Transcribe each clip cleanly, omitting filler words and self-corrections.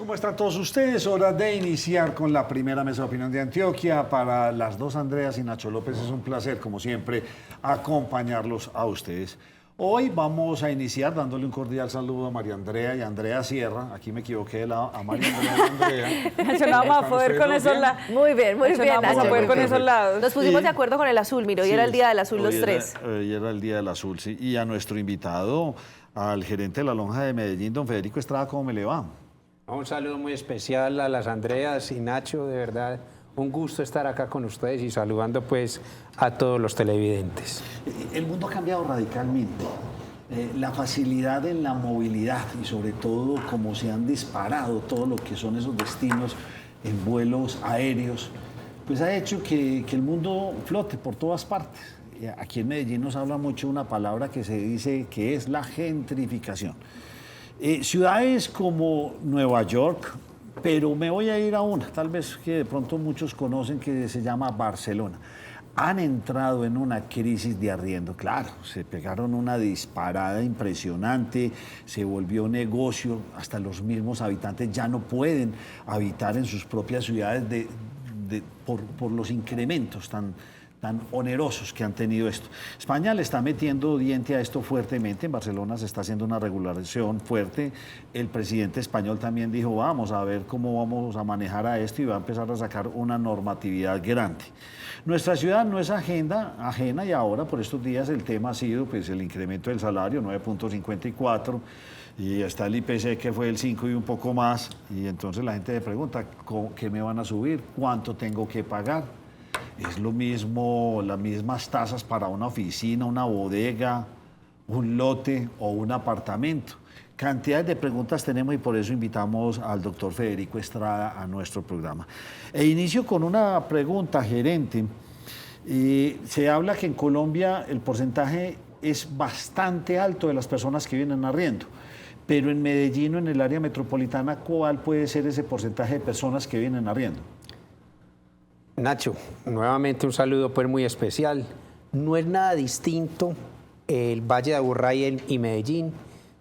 ¿Cómo están todos ustedes? Hora de iniciar con la primera mesa de opinión de Antioquia. Para las dos Andreas y Nacho López es un placer, como siempre, acompañarlos a ustedes. Hoy vamos a iniciar dándole un cordial saludo a María Andrea y a Andrea Sierra. Aquí me equivoqué de lado, a María Andrea y a Andrea. Nacho, no vamos a poder con esos lados. Muy bien, muy bien, Vamos a poder con esos lados. Nos pusimos de acuerdo con el azul, mira, hoy Sí, era el día del azul los hoy tres. Hoy era el día del azul, sí. Y a nuestro invitado, al gerente de la Lonja de Medellín, don Federico Estrada, ¿cómo me le va? Un saludo muy especial a las Andreas y Nacho, de verdad, un gusto estar acá con ustedes y saludando pues a todos los televidentes. El mundo ha cambiado radicalmente. La facilidad en la movilidad y sobre todo cómo se han disparado todo lo que son esos destinos en vuelos aéreos, pues ha hecho que el mundo flote por todas partes. Aquí en Medellín nos habla mucho una palabra que se dice que es la gentrificación. Ciudades como Nueva York, pero me voy a ir a una, tal vez que de pronto muchos conocen, que se llama Barcelona. Han entrado en una crisis de arriendo, claro, se pegaron una disparada impresionante, se volvió negocio, hasta los mismos habitantes ya no pueden habitar en sus propias ciudades por los incrementos tan onerosos que han tenido esto. España le está metiendo diente a esto fuertemente. En Barcelona se está haciendo una regulación fuerte. El presidente español también dijo, vamos a ver cómo vamos a manejar a esto y va a empezar a sacar una normatividad grande. Nuestra ciudad no es ajena y ahora por estos días el tema ha sido pues, el incremento del salario, 9.54, y está el IPC que fue el 5 y un poco más, y entonces la gente se pregunta, ¿qué me van a subir? ¿Cuánto tengo que pagar? Es lo mismo, las mismas tasas para una oficina, una bodega, un lote o un apartamento. Cantidades de preguntas tenemos y por eso invitamos al doctor Federico Estrada a nuestro programa. Inicio con una pregunta, gerente. Se habla que en Colombia el porcentaje es bastante alto de las personas que vienen arriendo, pero en Medellín o en el área metropolitana, ¿cuál puede ser ese porcentaje de personas que vienen arriendo? Nacho, nuevamente un saludo pues muy especial. No es nada distinto el Valle de Aburrá y Medellín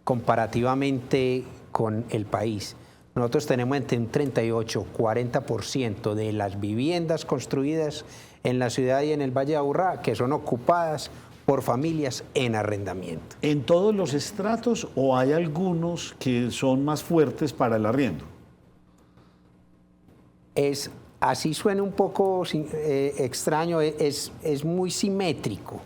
comparativamente con el país. Nosotros tenemos entre un 38-40% de las viviendas construidas en la ciudad y en el Valle de Aburrá que son ocupadas por familias en arrendamiento. ¿En todos los estratos o hay algunos que son más fuertes para el arriendo? Así suena un poco extraño, es muy simétrico,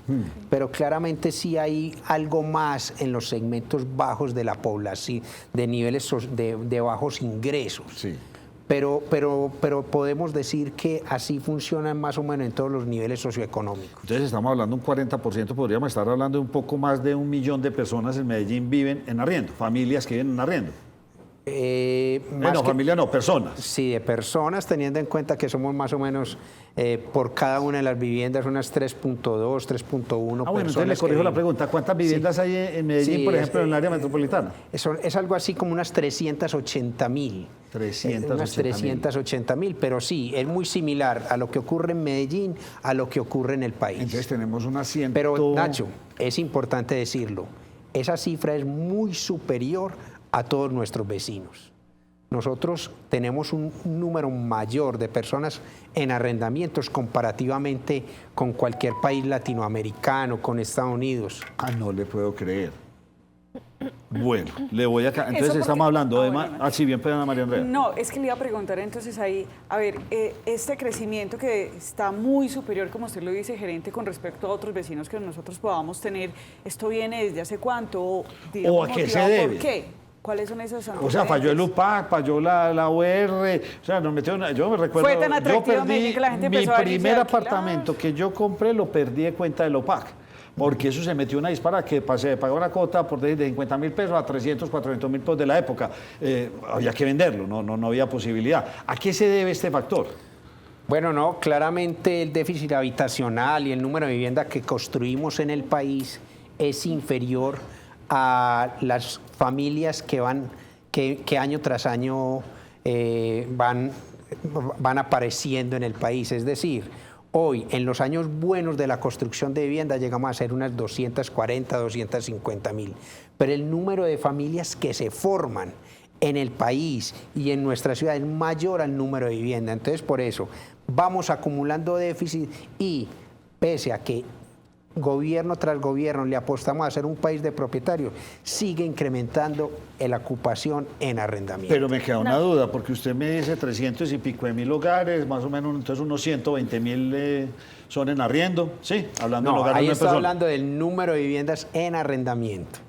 pero claramente sí hay algo más en los segmentos bajos de la población, de niveles de bajos ingresos. Sí. Pero podemos decir que así funcionan más o menos en todos los niveles socioeconómicos. Entonces estamos hablando de un 40%, podríamos estar hablando de un poco más de 1 millón de personas en Medellín viven en arriendo, familias que viven en arriendo. Familia no, personas. Sí, de personas, teniendo en cuenta que somos más o menos por cada una de las viviendas unas 3.2, 3.1 personas. Bueno, entonces le corrijo la pregunta. ¿Cuántas viviendas hay en Medellín, por ejemplo, en el área metropolitana? Es algo así como unas 380.000. 380.000, pero sí, es muy similar a lo que ocurre en Medellín, a lo que ocurre en el país. Entonces tenemos una 100. Pero, Nacho, es importante decirlo, esa cifra es muy superior a todos nuestros vecinos. Nosotros tenemos un número mayor de personas en arrendamientos comparativamente con cualquier país latinoamericano, con Estados Unidos. No le puedo creer. Bueno, le voy a... Entonces estamos hablando de... sí, bien, perdona, María Andrea. No, es que le iba a preguntar entonces ahí, a ver, este crecimiento que está muy superior, como usted lo dice, gerente, con respecto a otros vecinos que nosotros podamos tener, ¿esto viene desde hace cuánto? ¿O a qué se debe? ¿Por qué? ¿Cuáles son esas antecedentes? O sea, falló el UPAC, falló la UR, o sea, nos metió yo me recuerdo... Fue tan atractivo que la gente empezó a mi primer apartamento que yo compré lo perdí de cuenta del UPAC, porque eso se metió una dispara que se pagó una cuota por de 50.000 pesos a 300, 400.000 pesos de la época. Había que venderlo, no había posibilidad. ¿A qué se debe este factor? Bueno, no, claramente el déficit habitacional y el número de viviendas que construimos en el país es inferior a las familias que año tras año van apareciendo en el país. Es decir, hoy, en los años buenos de la construcción de vivienda, llegamos a ser unas 240, 250.000. Pero el número de familias que se forman en el país y en nuestra ciudad es mayor al número de viviendas. Entonces, por eso vamos acumulando déficit y pese a que gobierno tras gobierno le apostamos a ser un país de propietarios, sigue incrementando la ocupación en arrendamiento. Pero me queda una duda, porque usted me dice 300 y pico de mil hogares, más o menos, entonces unos 120.000 son en arriendo, ¿sí? Hablando de No, hogares ahí de está personas. hablando del número de viviendas en arrendamiento.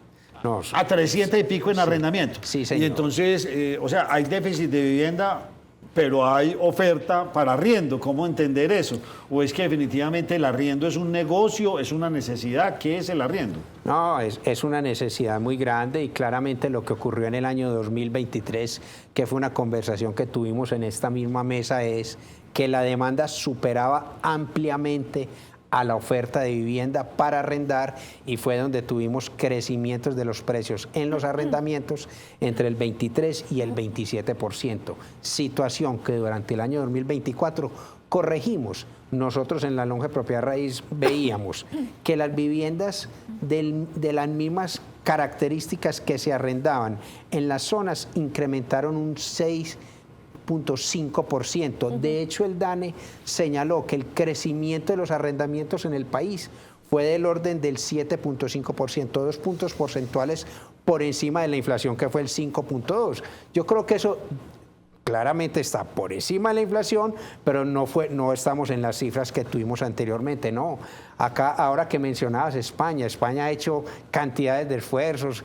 No, A 300 y pico en arrendamiento. Sí, señor. Y entonces, o sea, hay déficit de vivienda, pero hay oferta para arriendo. ¿Cómo entender eso? ¿O es que definitivamente el arriendo es un negocio, es una necesidad? ¿Qué es el arriendo? No, es una necesidad muy grande y claramente lo que ocurrió en el año 2023, que fue una conversación que tuvimos en esta misma mesa, es que la demanda superaba ampliamente a la oferta de vivienda para arrendar y fue donde tuvimos crecimientos de los precios en los arrendamientos entre el 23 y el 27%, situación que durante el año 2024 corregimos. Nosotros en la Lonja de Propiedad Raíz veíamos que las viviendas de las mismas características que se arrendaban en las zonas incrementaron un 6,5%. De hecho, el DANE señaló que el crecimiento de los arrendamientos en el país fue del orden del 7,5%, 2 puntos porcentuales por encima de la inflación, que fue el 5,2%. Yo creo que eso claramente está por encima de la inflación, pero no estamos en las cifras que tuvimos anteriormente, no. Acá, ahora que mencionabas España ha hecho cantidades de esfuerzos,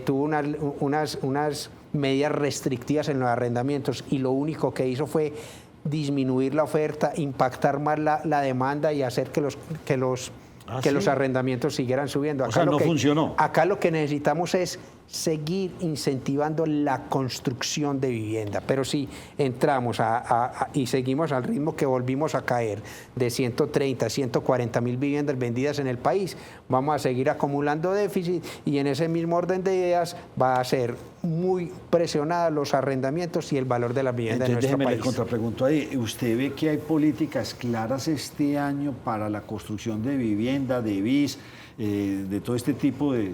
tuvo unas medidas restrictivas en los arrendamientos y lo único que hizo fue disminuir la oferta, impactar más la demanda y hacer que los arrendamientos siguieran subiendo. Acá no funcionó. Acá lo que necesitamos es seguir incentivando la construcción de vivienda, pero si entramos y seguimos al ritmo que volvimos a caer de 130, 140 mil viviendas vendidas en el país, vamos a seguir acumulando déficit y en ese mismo orden de ideas va a ser muy presionada los arrendamientos y el valor de la vivienda en nuestro país. Le contrapregunto ahí. ¿Usted ve que hay políticas claras este año para la construcción de vivienda, de BIS, de todo este tipo de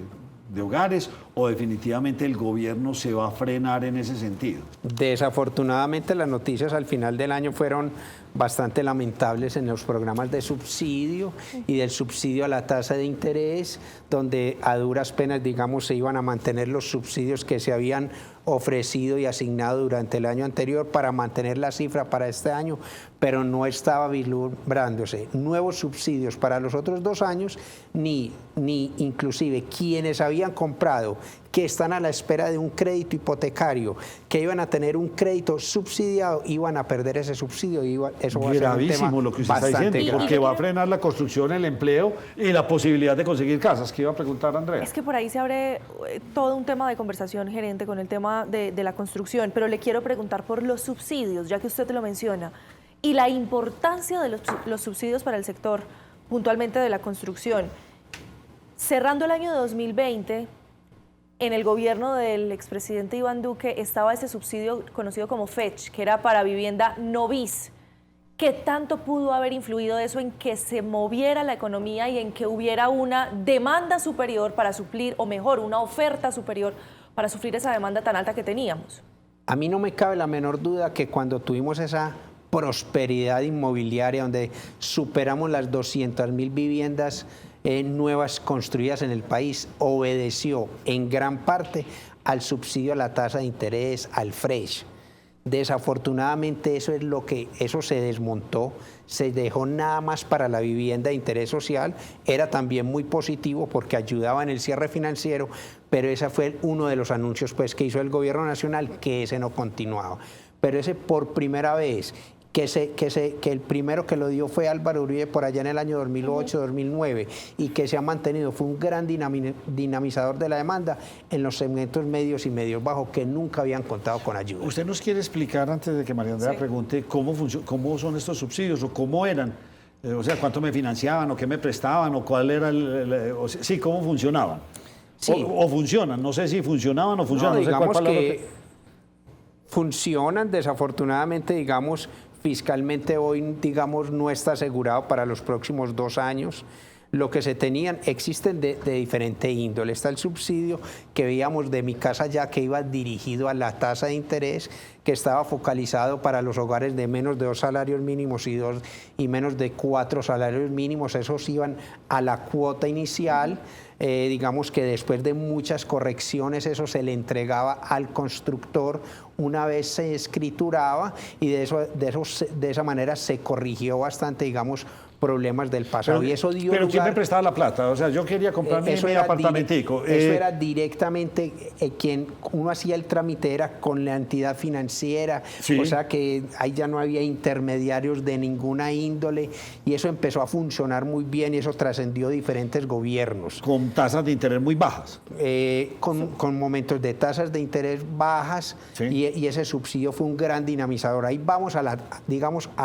hogares, o definitivamente el gobierno se va a frenar en ese sentido? Desafortunadamente las noticias al final del año fueron bastante lamentables en los programas de subsidio y del subsidio a la tasa de interés, donde a duras penas, digamos, se iban a mantener los subsidios que se habían ofrecido y asignado durante el año anterior para mantener la cifra para este año, pero no estaba vislumbrándose nuevos subsidios para los otros 2 años, ni inclusive quienes habían comprado, que están a la espera de un crédito hipotecario, que iban a tener un crédito subsidiado, iban a perder ese subsidio. Eso va a ser un tema lo que usted está diciendo, grave. porque va a frenar la construcción, el empleo y la posibilidad de conseguir casas. ¿Qué iba a preguntar Andrea? Es que por ahí se abre todo un tema de conversación, gerente, con el tema de la construcción, pero le quiero preguntar por los subsidios, ya que usted lo menciona, y la importancia de los subsidios para el sector, puntualmente de la construcción. Cerrando el año 2020, en el gobierno del expresidente Iván Duque estaba ese subsidio conocido como FECH, que era para vivienda no BIS. ¿Qué tanto pudo haber influido eso en que se moviera la economía y en que hubiera una demanda superior para suplir, o mejor, una oferta superior para suplir esa demanda tan alta que teníamos? A mí no me cabe la menor duda que cuando tuvimos esa prosperidad inmobiliaria donde superamos las 200.000 viviendas nuevas construidas en el país, obedeció en gran parte al subsidio a la tasa de interés, al FRESH. Desafortunadamente eso se desmontó, se dejó nada más para la vivienda de interés social. Era también muy positivo porque ayudaba en el cierre financiero, pero ese fue uno de los anuncios que hizo el gobierno nacional, que ese no continuaba. Pero ese por primera vez, que el primero que lo dio fue Álvaro Uribe por allá en el año 2008, 2009, y que se ha mantenido, fue un gran dinamizador de la demanda en los segmentos medios y medios bajos que nunca habían contado con ayuda. ¿Usted nos quiere explicar, antes de que María Andrea pregunte, cómo son estos subsidios o cómo eran? O sea, ¿cuánto me financiaban o qué me prestaban o cuál era cómo funcionaban? Sí. O funcionan, no sé si funcionaban o funcionan. No, no sé digamos cuál que funcionan, desafortunadamente, digamos, fiscalmente hoy, digamos, no está asegurado para los próximos 2 años. lo que se tenían, existen de diferente índole. Está el subsidio que veíamos de Mi Casa Ya, que iba dirigido a la tasa de interés, que estaba focalizado para los hogares de menos de 2 salarios mínimos y menos de 4 salarios mínimos. Esos iban a la cuota inicial. Digamos que después de muchas correcciones eso se le entregaba al constructor una vez se escrituraba, y de esa manera se corrigió bastante, digamos, problemas del pasado. Pero, y eso dio ¿pero lugar, quién me prestaba la plata? O sea, yo quería comprar mi apartamentico. Eso era directamente quien uno hacía el trámite, era con la entidad financiera, sí. O sea que ahí ya no había intermediarios de ninguna índole, y eso empezó a funcionar muy bien, y eso trascendió diferentes gobiernos. Con tasas de interés muy bajas. Con momentos de tasas de interés bajas, sí. y ese subsidio fue un gran dinamizador. Ahí vamos a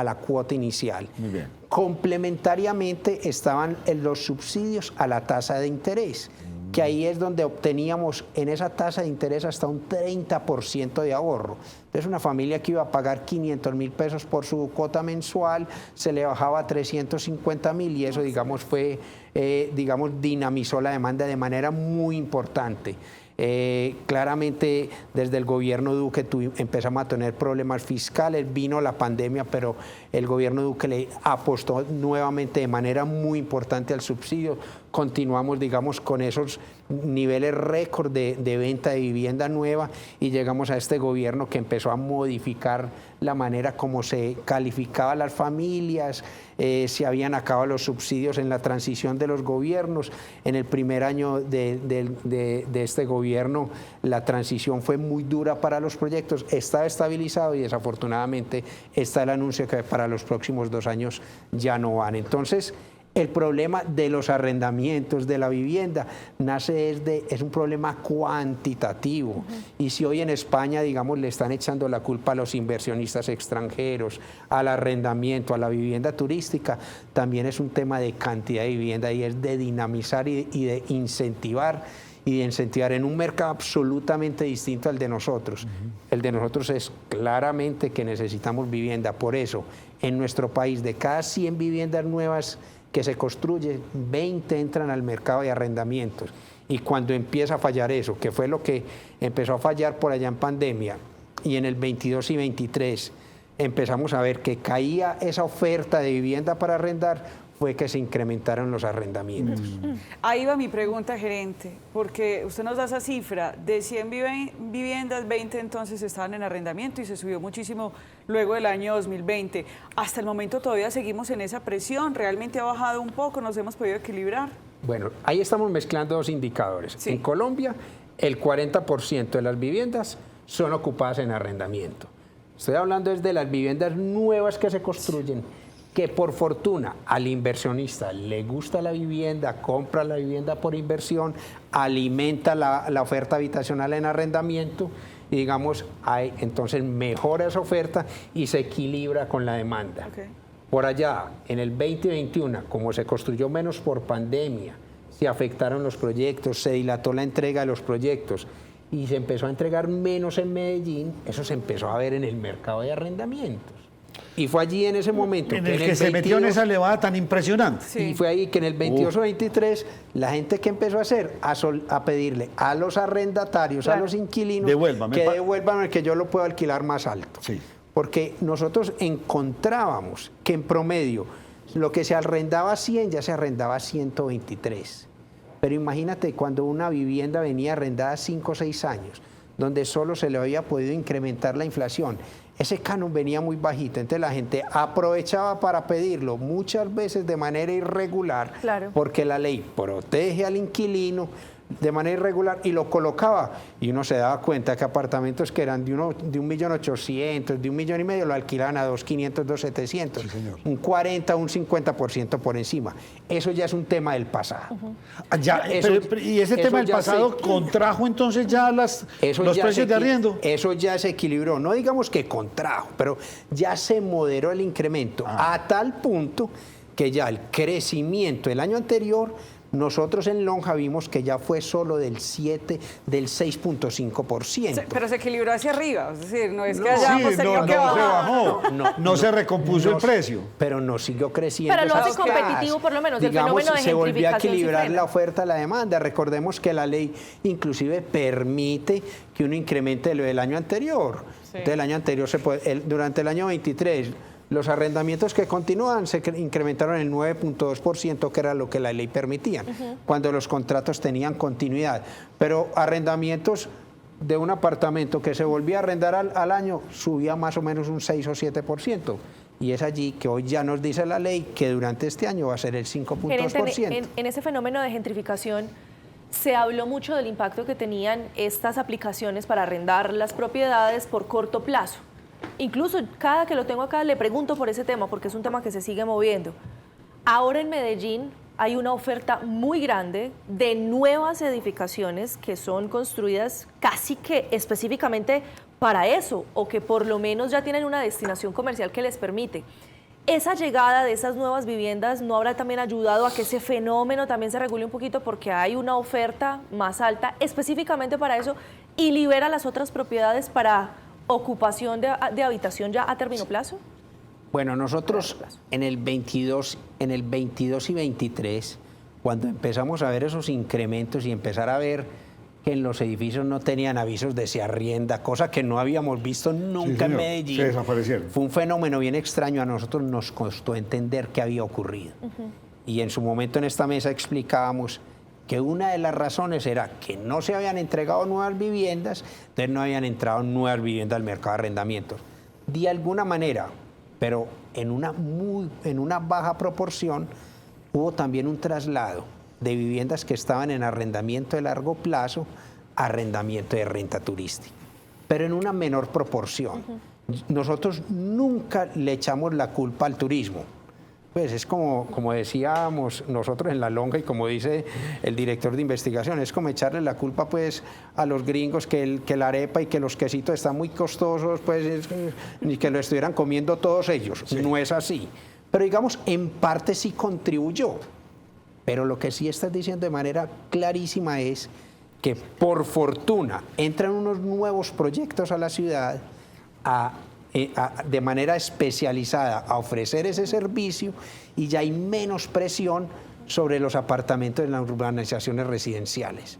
la cuota inicial. Muy bien. Complementariamente estaban los subsidios a la tasa de interés, que ahí es donde obteníamos en esa tasa de interés hasta un 30% de ahorro. Entonces una familia que iba a pagar 500.000 pesos por su cuota mensual, se le bajaba a 350.000, y eso, digamos, dinamizó la demanda de manera muy importante. Claramente desde el gobierno Duque empezamos a tener problemas fiscales, vino la pandemia, pero el gobierno Duque le apostó nuevamente de manera muy importante al subsidio. Continuamos, digamos, con esos niveles récord de venta de vivienda nueva, y llegamos a este gobierno que empezó a modificar la manera como se calificaba a las familias. Se habían acabado los subsidios en la transición de los gobiernos. En el primer año de este gobierno la transición fue muy dura para los proyectos, está estabilizado, y desafortunadamente está el anuncio que para los próximos 2 años ya no van. Entonces, el problema de los arrendamientos de la vivienda es un problema cuantitativo. Y si hoy en España, digamos, le están echando la culpa a los inversionistas extranjeros, al arrendamiento, a la vivienda turística, también es un tema de cantidad de vivienda, y es de dinamizar y de incentivar en un mercado absolutamente distinto al de nosotros. El de nosotros es claramente que necesitamos vivienda. Por eso, en nuestro país, de cada 100 viviendas nuevas que se construyen, 20 entran al mercado de arrendamientos. Y cuando empieza a fallar eso, que fue lo que empezó a fallar por allá en pandemia, y en el 22 y 23 empezamos a ver que caía esa oferta de vivienda para arrendar, fue que se incrementaron los arrendamientos. Ahí va mi pregunta, gerente, porque usted nos da esa cifra, de 100 viviendas, 20 entonces estaban en arrendamiento, y se subió muchísimo luego del año 2020. Hasta el momento todavía seguimos en esa presión, realmente ha bajado un poco, nos hemos podido equilibrar. Bueno, ahí estamos mezclando 2 indicadores. Sí. En Colombia, el 40% de las viviendas son ocupadas en arrendamiento. Estoy hablando desde las viviendas nuevas que se construyen, que por fortuna al inversionista le gusta la vivienda, compra la vivienda por inversión, alimenta la oferta habitacional en arrendamiento, y digamos, entonces mejora esa oferta y se equilibra con la demanda. Okay. Por allá, en el 2021, como se construyó menos por pandemia, se afectaron los proyectos, se dilató la entrega de los proyectos, y se empezó a entregar menos en Medellín, eso se empezó a ver en el mercado de arrendamientos. Y fue allí en ese momento en el que se metió en esa elevada tan impresionante. Sí. Y fue ahí que en el 22 o 23 la gente que empezó a hacer, a pedirle a los arrendatarios, claro, a los inquilinos, devuélvame, que devuelvan el que yo lo puedo alquilar más alto. Sí. Porque nosotros encontrábamos que en promedio lo que se arrendaba a 100 ya se arrendaba a 123. Pero imagínate cuando una vivienda venía arrendada 5 o 6 años, donde solo se le había podido incrementar la inflación, ese canon venía muy bajito, entonces la gente aprovechaba para pedirlo muchas veces de manera irregular, claro, porque la ley protege al inquilino de manera irregular, y lo colocaba, y uno se daba cuenta que apartamentos que eran de 1.800.000, de 1,5 millones, lo alquilaban a 2.500, 2.700, sí, un 40, un 50% por encima. Eso ya es un tema del pasado. Y ese tema del pasado contrajo entonces ya los precios de arriendo. Eso ya se equilibró, no digamos que contrajo, pero ya se moderó el incremento a tal punto que ya el crecimiento del año anterior Nosotros en Lonja vimos que ya fue solo del 6.5%. Pero se equilibró hacia arriba, es decir, no es que Sí, hayamos tenido que se bajar. bajó, no se recompuso el precio. Pero no siguió creciendo. Pero lo hace esas casas. competitivo, por lo menos, el Digamos, fenómeno de se volvió a gentrificación sí equilibrar frena. la oferta y la demanda. Recordemos que la ley inclusive permite que uno incremente lo del año anterior. Sí. Entonces, el año anterior, durante el año 23, los arrendamientos que continúan se incrementaron el 9.2%, que era lo que la ley permitía, cuando los contratos tenían continuidad. Pero arrendamientos de un apartamento que se volvía a arrendar al año subía más o menos un 6 o 7%. Y es allí que hoy ya nos dice la ley que durante este año va a ser el 5.2%. Gerente, en ese fenómeno de gentrificación se habló mucho del impacto que tenían estas aplicaciones para arrendar las propiedades por corto plazo. Incluso cada que lo tengo acá le pregunto por ese tema, porque es un tema que se sigue moviendo. Ahora en Medellín hay una oferta muy grande de nuevas edificaciones que son construidas casi que específicamente para eso, o que por lo menos ya tienen una destinación comercial que les permite. ¿Esa llegada de esas nuevas viviendas no habrá también ayudado a que ese fenómeno también se regule un poquito, porque hay una oferta más alta específicamente para eso y libera las otras propiedades para ocupación de habitación ya a término plazo? Bueno, nosotros en el 22 y 23, cuando empezamos a ver esos incrementos y empezar a ver que en los edificios no tenían avisos de se arrienda, cosa que no habíamos visto nunca en Medellín. Se desaparecieron. Fue un fenómeno bien extraño, a nosotros nos costó entender qué había ocurrido. Y en su momento en esta mesa explicábamos que una de las razones era que no se habían entregado nuevas viviendas, entonces no habían entrado nuevas viviendas al mercado de arrendamientos. De alguna manera, pero en una baja proporción, hubo también un traslado de viviendas que estaban en arrendamiento de largo plazo a arrendamiento de renta turística, pero en una menor proporción. Nosotros nunca le echamos la culpa al turismo. Pues es como decíamos nosotros en La Lonja y como dice el director de investigación, es como echarle la culpa pues a los gringos que la arepa y que los quesitos están muy costosos, pues ni que lo estuvieran comiendo todos ellos. Sí. No es así. Pero digamos, en parte sí contribuyó. Pero lo que sí estás diciendo de manera clarísima es que por fortuna entran unos nuevos proyectos a la ciudad de manera especializada a ofrecer ese servicio y ya hay menos presión sobre los apartamentos en las urbanizaciones residenciales.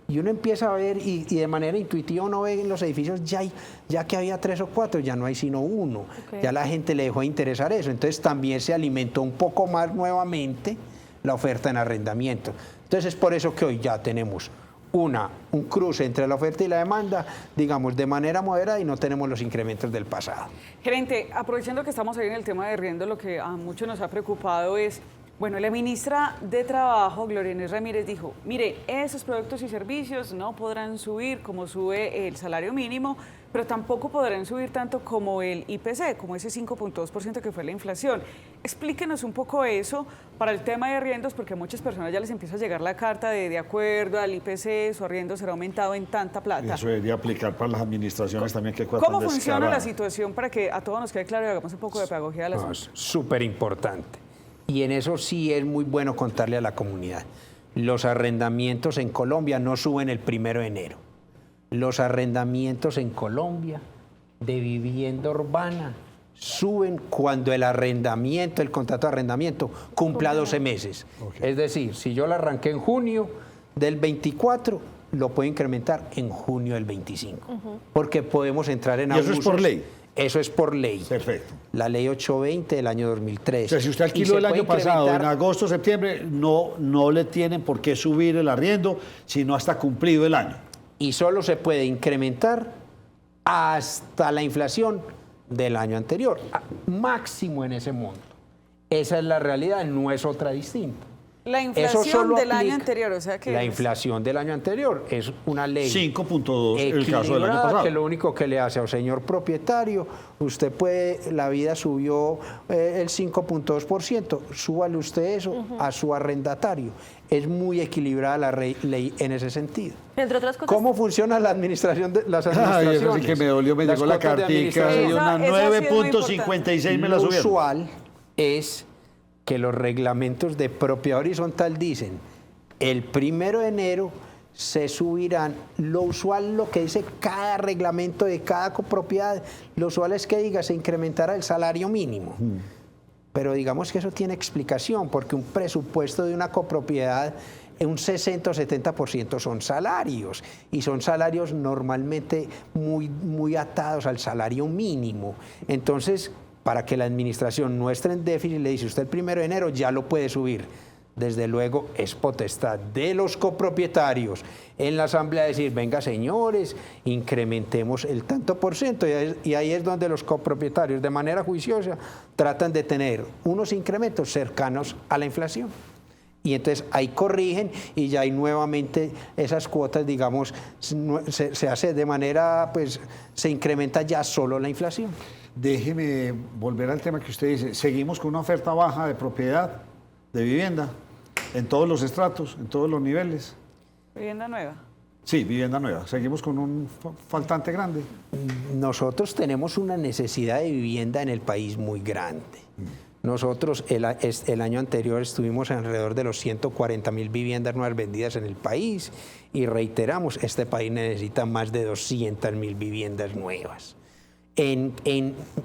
Y uno empieza a ver y de manera intuitiva uno ve en los edificios ya que había 3 o 4, ya no hay sino 1. Okay. Ya la gente le dejó de interesar eso. Entonces también se alimentó un poco más nuevamente la oferta en arrendamiento. Entonces es por eso que hoy ya tenemos un cruce entre la oferta y la demanda, digamos, de manera moderada y no tenemos los incrementos del pasado. Gerente, aprovechando que estamos ahí en el tema de arriendo, lo que a muchos nos ha preocupado es, bueno, la ministra de Trabajo, Gloria Inés Ramírez, dijo, mire, esos productos y servicios no podrán subir como sube el salario mínimo, pero tampoco podrán subir tanto como el IPC, como ese 5.2% que fue la inflación. Explíquenos un poco eso para el tema de arriendos, porque a muchas personas ya les empieza a llegar la carta de acuerdo al IPC, su arriendo será aumentado en tanta plata. Eso debería aplicar para las administraciones también. ¿Cómo funciona la situación para que a todos nos quede claro y hagamos un poco de pedagogía del asunto? Es súper importante. Y en eso sí es muy bueno contarle a la comunidad. Los arrendamientos en Colombia no suben el 1 de enero. Los arrendamientos en Colombia de vivienda urbana suben cuando el contrato de arrendamiento cumpla 12 meses. Okay. Es decir, si yo la arranqué en junio del 24, lo puedo incrementar en junio del 25. Porque podemos entrar en abusos. ¿Y eso es por ley? Eso es por ley. Perfecto. La ley 820 del año 2003. O sea, si usted alquiló el año pasado, en agosto, septiembre, no le tienen por qué subir el arriendo, sino hasta cumplido el año. Y solo se puede incrementar hasta la inflación del año anterior, máximo en ese monto. Esa es la realidad, no es otra distinta. La inflación del año anterior, o sea que... La inflación del año anterior es una ley 5.2 el caso del año pasado. Que lo único que le hace al señor propietario, usted puede, la vida subió el 5.2%, súbale usted eso a su arrendatario. Es muy equilibrada la ley en ese sentido. Entre otras cosas. ¿Cómo funciona la administración de las administraciones? Eso sí que me dolió, me llegó la cartica y una 9.56 me la subieron. Lo usual es que los reglamentos de propiedad horizontal dicen el 1 de enero se subirán, lo usual, lo que dice cada reglamento de cada copropiedad, lo usual es que diga se incrementará el salario mínimo. Pero digamos que eso tiene explicación, porque un presupuesto de una copropiedad, un 60 o 70% son salarios, y son salarios normalmente muy atados al salario mínimo. Entonces, para que la administración no esté en déficit, le dice usted el 1 de enero ya lo puede subir. Desde luego es potestad de los copropietarios en la asamblea decir, venga señores, incrementemos el tanto por ciento, y ahí es donde los copropietarios de manera juiciosa tratan de tener unos incrementos cercanos a la inflación. Y entonces ahí corrigen y ya hay nuevamente esas cuotas, digamos, se hace de manera, pues se incrementa ya solo la inflación. Déjeme volver al tema que usted dice. Seguimos con una oferta baja de propiedad, de vivienda, en todos los estratos, en todos los niveles. Vivienda nueva. Sí, vivienda nueva. Seguimos con un faltante grande. Nosotros tenemos una necesidad de vivienda en el país muy grande. Nosotros el año anterior estuvimos alrededor de los 140.000 viviendas nuevas vendidas en el país, y reiteramos, este país necesita más de 200.000 viviendas nuevas. En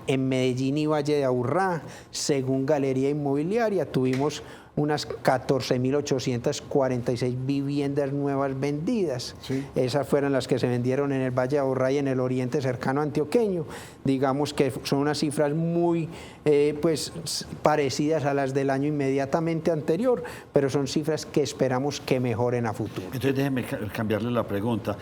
Medellín y Valle de Aburrá, según Galería Inmobiliaria, tuvimos unas 14.846 viviendas nuevas vendidas. Sí. Esas fueron las que se vendieron en el Valle de Aburrá y en el oriente cercano antioqueño. Digamos que son unas cifras muy pues, parecidas a las del año inmediatamente anterior, pero son cifras que esperamos que mejoren a futuro. Entonces déjeme cambiarle la pregunta.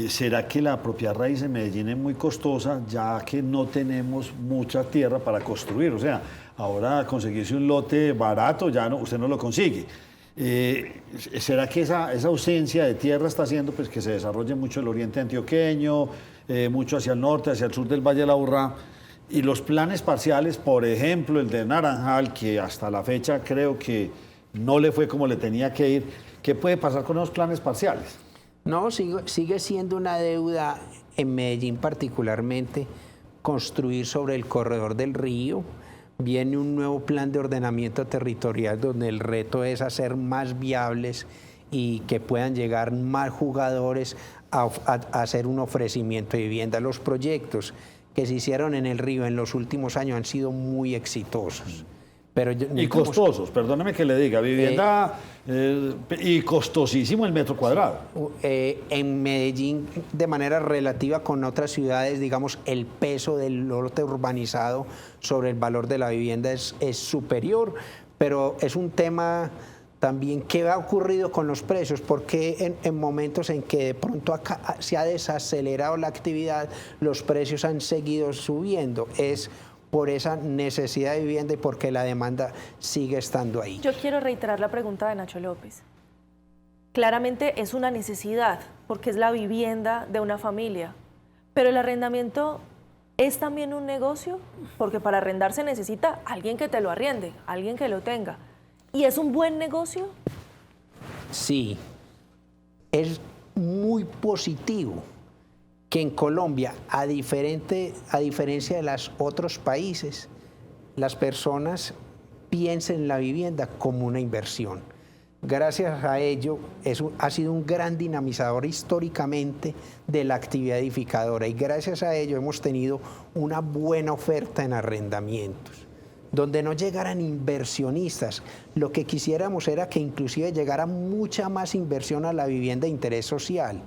¿Será que la propiedad raíz en Medellín es muy costosa, ya que no tenemos mucha tierra para construir? O sea, ahora conseguirse un lote barato, ya no, usted no lo consigue. ¿Será que esa ausencia de tierra está haciendo pues, que se desarrolle mucho el oriente antioqueño, mucho hacia el norte, hacia el sur del Valle de la Aburrá? Y los planes parciales, por ejemplo, el de Naranjal, que hasta la fecha creo que no le fue como le tenía que ir, ¿qué puede pasar con esos planes parciales? No, sigue siendo una deuda en Medellín particularmente construir sobre el corredor del río. Viene un nuevo plan de ordenamiento territorial donde el reto es hacer más viables y que puedan llegar más jugadores a hacer un ofrecimiento de vivienda. Los proyectos que se hicieron en el río en los últimos años han sido muy exitosos. Pero y costosos, perdóneme que le diga, vivienda y costosísimo el metro cuadrado. En Medellín, de manera relativa con otras ciudades, digamos, el peso del lote urbanizado sobre el valor de la vivienda es superior, pero es un tema también qué ha ocurrido con los precios, porque en momentos en que de pronto acá se ha desacelerado la actividad, los precios han seguido subiendo. Es por esa necesidad de vivienda y porque la demanda sigue estando ahí. Yo quiero reiterar la pregunta de Nacho López. Claramente es una necesidad, porque es la vivienda de una familia, pero el arrendamiento es también un negocio, porque para arrendar se necesita alguien que te lo arriende, alguien que lo tenga. ¿Y es un buen negocio? Sí, es muy positivo que en Colombia, a diferencia de los otros países, las personas piensen en la vivienda como una inversión. Gracias a ello, ha sido un gran dinamizador históricamente de la actividad edificadora, y gracias a ello hemos tenido una buena oferta en arrendamientos, donde no llegaran inversionistas. Lo que quisiéramos era que inclusive llegara mucha más inversión a la vivienda de interés social,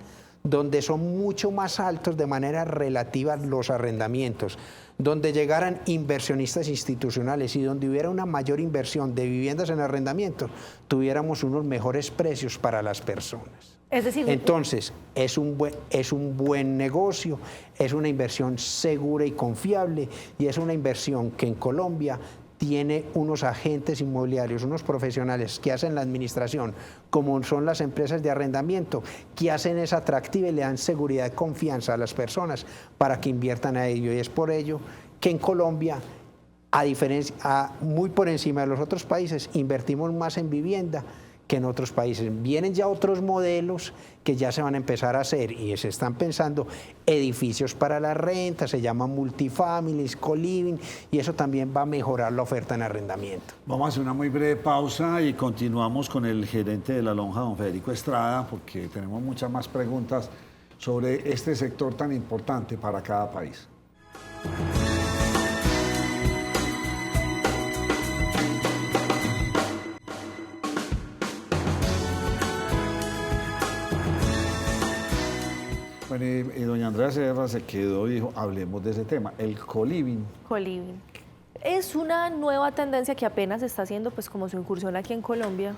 donde son mucho más altos de manera relativa los arrendamientos, donde llegaran inversionistas institucionales y donde hubiera una mayor inversión de viviendas en arrendamientos, tuviéramos unos mejores precios para las personas. Es decir, entonces, es un buen negocio, es una inversión segura y confiable, y es una inversión que en Colombia tiene unos agentes inmobiliarios, unos profesionales que hacen la administración, como son las empresas de arrendamiento, que hacen esa atractiva y le dan seguridad y confianza a las personas para que inviertan a ello. Y es por ello que en Colombia, muy por encima de los otros países, invertimos más en vivienda que en otros países. Vienen ya otros modelos que ya se van a empezar a hacer y se están pensando edificios para la renta, se llaman multifamilies, co-living, y eso también va a mejorar la oferta en arrendamiento. Vamos a hacer una muy breve pausa y continuamos con el gerente de La Lonja, don Federico Estrada, porque tenemos muchas más preguntas sobre este sector tan importante para cada país. Bueno, y doña Andrea Serra se quedó y dijo, hablemos de ese tema, el co-living. Co-living. Es una nueva tendencia que apenas está haciendo pues como su incursión aquí en Colombia,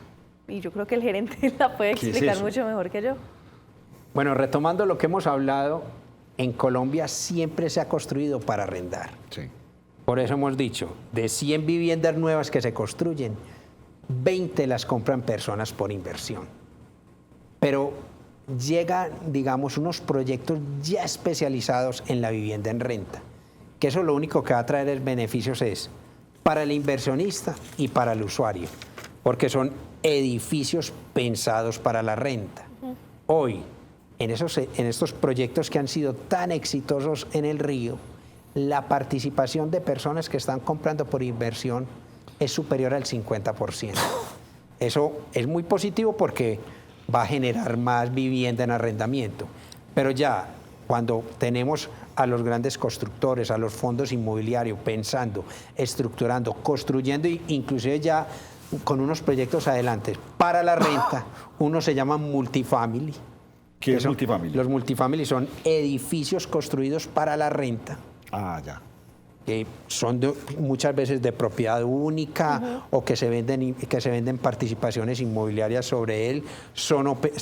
y yo creo que el gerente la puede ¿Qué es explicar eso? mucho mejor que yo. Bueno, retomando lo que hemos hablado, en Colombia siempre se ha construido para arrendar. Sí. Por eso hemos dicho, de 100 viviendas nuevas que se construyen, 20 las compran personas por inversión. Pero llegan, digamos, unos proyectos ya especializados en la vivienda en renta, que eso lo único que va a traer beneficios es para el inversionista y para el usuario, porque son edificios pensados para la renta. Hoy, en estos proyectos que han sido tan exitosos en el Río, la participación de personas que están comprando por inversión es superior al 50%. Eso es muy positivo porque va a generar más vivienda en arrendamiento. Pero ya cuando tenemos a los grandes constructores, a los fondos inmobiliarios pensando, estructurando, construyendo, inclusive ya con unos proyectos adelante para la renta, uno se llama multifamily. ¿Qué es son, multifamily? Los multifamily son edificios construidos para la renta, Ah, ya. que son muchas veces de propiedad única o que se venden participaciones inmobiliarias sobre él,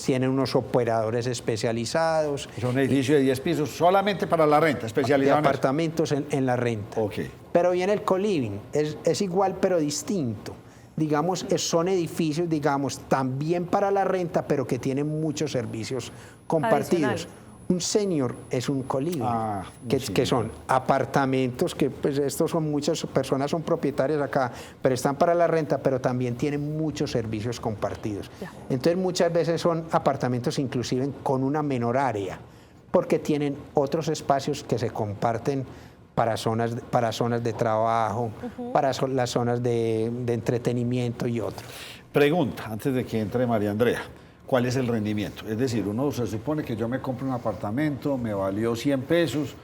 tienen unos operadores especializados. Son edificios de 10 pisos solamente para la renta, De especializado en eso. apartamentos en la renta. Ok. Pero viene el co-living, es igual pero distinto. Digamos, son edificios, digamos, también para la renta, pero que tienen muchos servicios compartidos. Adicional. Un senior es un co-living, Ah, que son apartamentos que pues estos son muchas personas son propietarias acá, pero están para la renta, pero también tienen muchos servicios compartidos. Ya. Entonces muchas veces son apartamentos inclusive con una menor área, porque tienen otros espacios que se comparten para zonas de trabajo, para las zonas de entretenimiento y otros. Pregunta, antes de que entre María Andrea, ¿cuál es el rendimiento? Es decir, uno se supone que yo me compro un apartamento, me valió 100 pesos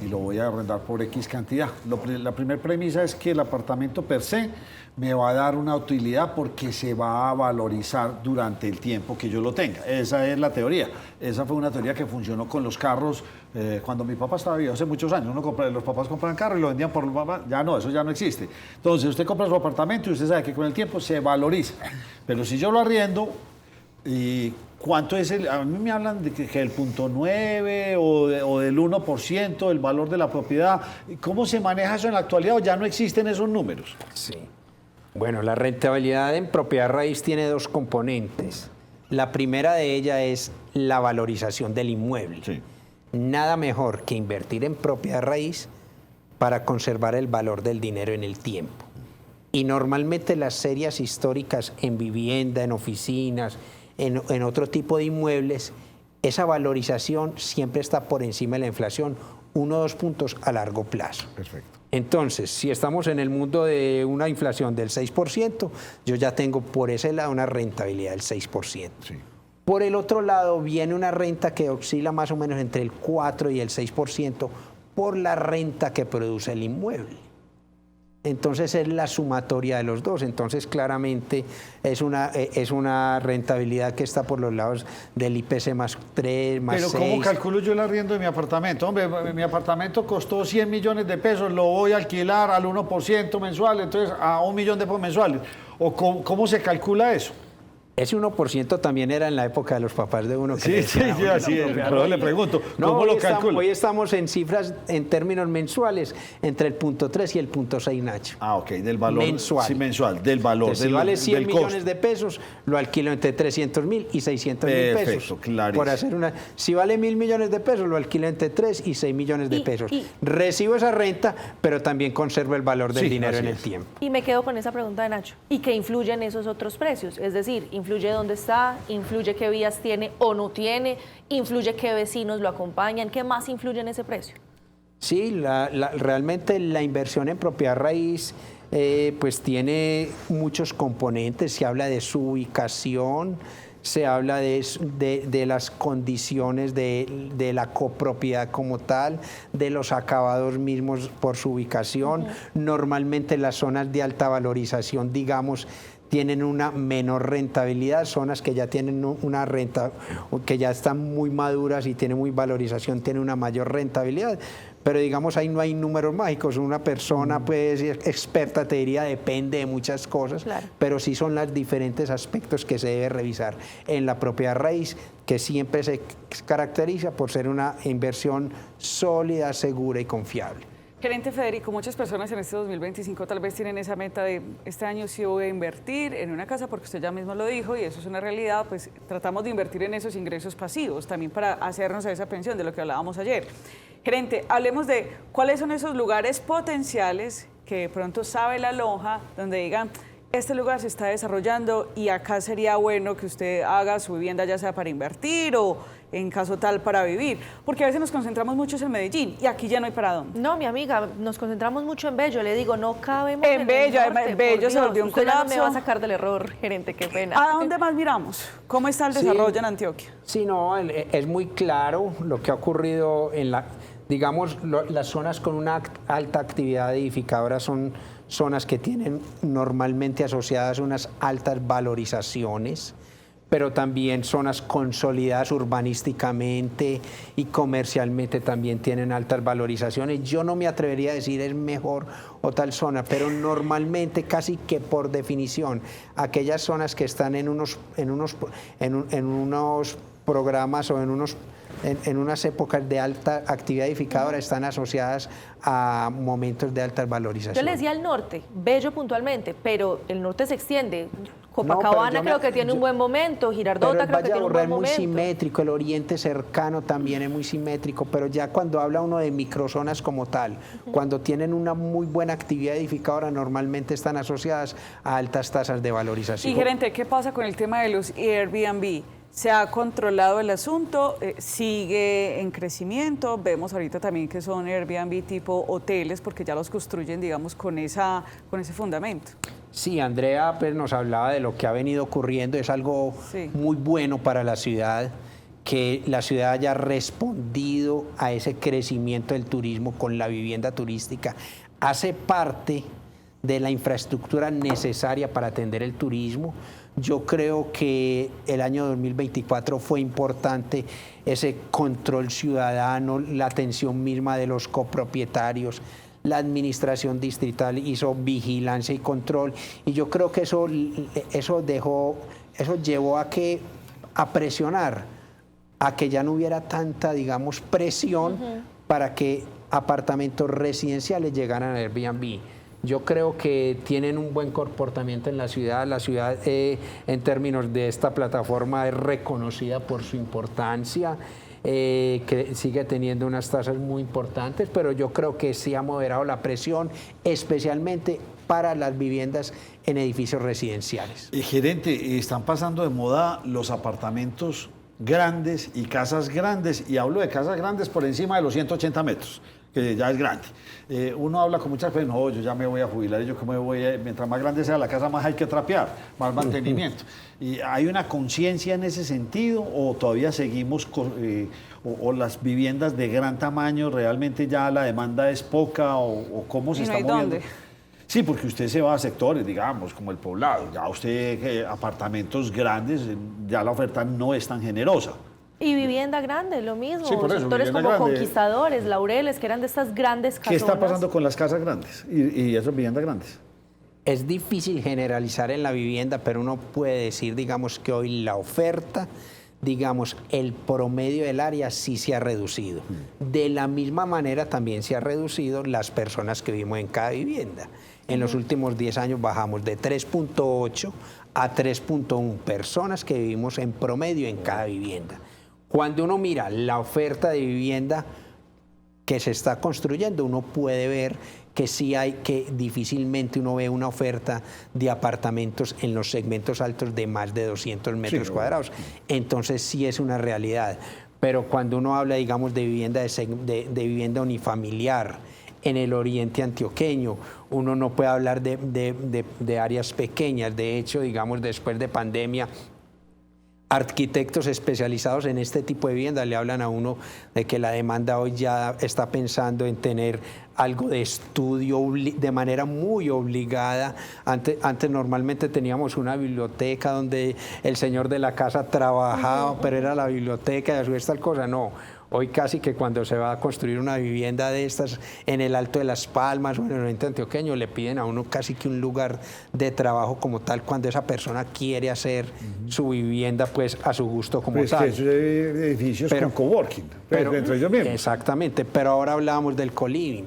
y lo voy a arrendar por X cantidad. La primera premisa es que el apartamento per se me va a dar una utilidad porque se va a valorizar durante el tiempo que yo lo tenga. Esa es la teoría. Esa fue una teoría que funcionó con los carros cuando mi papá estaba vivo, hace muchos años. Los papás compraban carro y lo vendían por papá. Ya no, eso ya no existe. Entonces usted compra su apartamento y usted sabe que con el tiempo se valoriza. Pero si yo lo arriendo, ¿y cuánto es a mí me hablan de que el 0.9 o del 1% del valor de la propiedad? ¿Cómo se maneja eso en la actualidad o ya no existen esos números? Sí. Bueno, la rentabilidad en propiedad raíz tiene dos componentes. La primera de ellas es la valorización del inmueble. Sí. Nada mejor que invertir en propiedad raíz para conservar el valor del dinero en el tiempo. Y normalmente las series históricas en vivienda, en oficinas, en otro tipo de inmuebles, esa valorización siempre está por encima de la inflación, 1 o 2 puntos a largo plazo. Perfecto. Entonces, si estamos en el mundo de una inflación del 6%, yo ya tengo por ese lado una rentabilidad del 6%. Sí. Por el otro lado, viene una renta que oscila más o menos entre el 4 y el 6% por la renta que produce el inmueble. Entonces es la sumatoria de los dos. Entonces claramente es una rentabilidad que está por los lados del IPC más 3, más Pero 6. ¿cómo calculo yo el arriendo de mi apartamento? Hombre, mi apartamento costó 100 millones de pesos, lo voy a alquilar al 1% mensual, entonces a 1 millón de pesos mensuales. ¿O cómo se calcula eso? Ese 1% también era en la época de los papás de uno. Que Pero le pregunto, ¿cómo hoy lo calculo? Hoy estamos en cifras en términos mensuales entre el 0.3 y el 0.6, Nacho. Ah, ok, del valor. Mensual. Sí, mensual, del valor. Entonces, si vale 100 millones de pesos, lo alquilo entre 300.000 y 600.000 pesos. Perfecto, clarísimo. Por hacer si vale 1.000 millones de pesos, lo alquilo entre 3 y 6 millones de pesos. Recibo esa renta, pero también conservo el valor del dinero en el tiempo. Y me quedo con esa pregunta de Nacho. ¿Y qué influyen esos otros precios? Es decir, influye dónde está, influye qué vías tiene o no tiene, influye qué vecinos lo acompañan, ¿qué más influye en ese precio? Sí, realmente la inversión en propiedad raíz pues tiene muchos componentes. Se habla de su ubicación, se habla de las condiciones de la copropiedad como tal, de los acabados mismos por su ubicación. Normalmente las zonas de alta valorización, digamos, tienen una menor rentabilidad, zonas que ya tienen una renta, que ya están muy maduras y tienen muy valorización, tienen una mayor rentabilidad. Pero digamos, ahí no hay números mágicos. Una persona pues experta te diría depende de muchas cosas, claro, pero sí son los diferentes aspectos que se debe revisar en la propiedad raíz, que siempre se caracteriza por ser una inversión sólida, segura y confiable. Gerente Federico, muchas personas en este 2025 tal vez tienen esa meta de este año sí voy a invertir en una casa, porque usted ya mismo lo dijo y eso es una realidad, pues tratamos de invertir en esos ingresos pasivos, también para hacernos a esa pensión de lo que hablábamos ayer. Gerente, hablemos de cuáles son esos lugares potenciales que de pronto sabe la lonja, donde digan, este lugar se está desarrollando y acá sería bueno que usted haga su vivienda ya sea para invertir o en caso tal para vivir, porque a veces nos concentramos mucho en Medellín y aquí ya no hay para dónde. No, mi amiga, nos concentramos mucho en Bello, le digo, no cabemos en Bello, norte, Bello se volvió un usted ya no colapso. me va a sacar del error, gerente, qué pena. ¿A dónde más miramos? ¿Cómo está el desarrollo en Antioquia? Sí, no, es muy claro lo que ha ocurrido en digamos, las zonas con una alta actividad edificadora son zonas que tienen normalmente asociadas unas altas valorizaciones, pero también zonas consolidadas urbanísticamente y comercialmente también tienen altas valorizaciones. Yo no me atrevería a decir es mejor o tal zona, pero normalmente casi que por definición aquellas zonas que están en unos programas o en unas épocas de alta actividad edificadora están asociadas a momentos de altas valorizaciones. Yo le decía el norte, Bello puntualmente, pero el norte se extiende. Copacabana creo que tiene un buen momento, Girardota creo que tiene un buen momento. Es muy simétrico, el oriente cercano también es muy simétrico, pero ya cuando habla uno de microzonas como tal, cuando tienen una muy buena actividad edificadora, normalmente están asociadas a altas tasas de valorización. Y gerente, ¿qué pasa con el tema de los Airbnb? ¿Se ha controlado el asunto? ¿Sigue en crecimiento? Vemos ahorita también que son Airbnb tipo hoteles porque ya los construyen, digamos, con ese fundamento. Sí, Andrea pues, nos hablaba de lo que ha venido ocurriendo. Es algo muy bueno para la ciudad, que la ciudad haya respondido a ese crecimiento del turismo con la vivienda turística. Hace parte de la infraestructura necesaria para atender el turismo. Yo creo que el año 2024 fue importante ese control ciudadano, la atención misma de los copropietarios. La administración distrital hizo vigilancia y control y yo creo que eso llevó a presionar a que ya no hubiera tanta, digamos, presión para que apartamentos residenciales llegaran a Airbnb. Yo creo que tienen un buen comportamiento en la ciudad. La ciudad, en términos de esta plataforma, es reconocida por su importancia, que sigue teniendo unas tasas muy importantes, pero yo creo que sí ha moderado la presión, especialmente para las viviendas en edificios residenciales. Gerente, están pasando de moda los apartamentos grandes y casas grandes, y hablo de casas grandes por encima de los 180 metros. Que ya es grande. Uno habla con muchas personas, no, yo ya me voy a jubilar, y yo que me voy mientras más grande sea la casa, más hay que trapear, más mantenimiento. ¿Y hay una conciencia en ese sentido o todavía seguimos o las viviendas de gran tamaño realmente ya la demanda es poca o cómo se está moviendo? ¿Dónde? Sí, porque usted se va a sectores, digamos, como el poblado, ya usted apartamentos grandes, ya la oferta no es tan generosa. Y vivienda grande, lo mismo, sí, por eso, sectores como grande. Conquistadores, Laureles, que eran de estas grandes casonas. ¿Qué está pasando con las casas grandes y esas viviendas grandes? Es difícil generalizar en la vivienda, pero uno puede decir, digamos, que hoy la oferta, digamos, el promedio del área sí se ha reducido. De la misma manera también se ha reducido las personas que vivimos en cada vivienda. En los últimos 10 años bajamos de 3.8 a 3.1 personas que vivimos en promedio en cada vivienda. Cuando uno mira la oferta de vivienda que se está construyendo, uno puede ver que sí hay, que difícilmente uno ve una oferta de apartamentos en los segmentos altos de más de 200 metros cuadrados. Entonces sí es una realidad. Pero cuando uno habla, digamos, de vivienda unifamiliar en el oriente antioqueño, uno no puede hablar de áreas pequeñas. De hecho, digamos, después de pandemia, arquitectos especializados en este tipo de vivienda le hablan a uno de que la demanda hoy ya está pensando en tener algo de estudio de manera muy obligada. Antes normalmente teníamos una biblioteca donde el señor de la casa trabajaba, pero era la biblioteca y a su vez tal cosa. No, hoy casi que cuando se va a construir una vivienda de estas en el Alto de las Palmas o en el oriente antioqueño, le piden a uno casi que un lugar de trabajo como tal, cuando esa persona quiere hacer su vivienda pues a su gusto como tal. Es que edificios con coworking, pero entre ellos mismos. Exactamente, pero ahora hablábamos del co-living.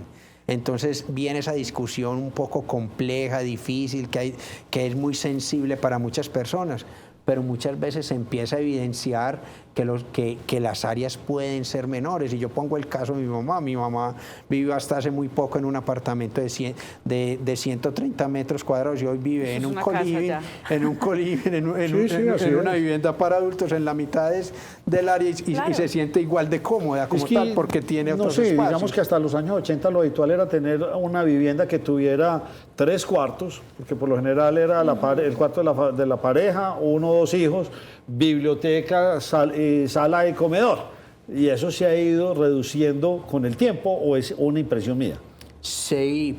Entonces viene esa discusión un poco compleja, difícil, que es muy sensible para muchas personas, pero muchas veces se empieza a evidenciar que las áreas pueden ser menores. Y yo pongo el caso de mi mamá vivió hasta hace muy poco en un apartamento de 130 metros cuadrados y hoy vive en un co-living, en una vivienda para adultos en la mitad del área y se siente igual de cómoda como tal porque tiene otros espacios. Digamos que hasta los años 80 lo habitual era tener una vivienda que tuviera 3 cuartos, porque por lo general era el cuarto de la pareja, 1 o 2 hijos, biblioteca, sala y comedor. ¿Y eso se ha ido reduciendo con el tiempo o es una impresión mía? Sí,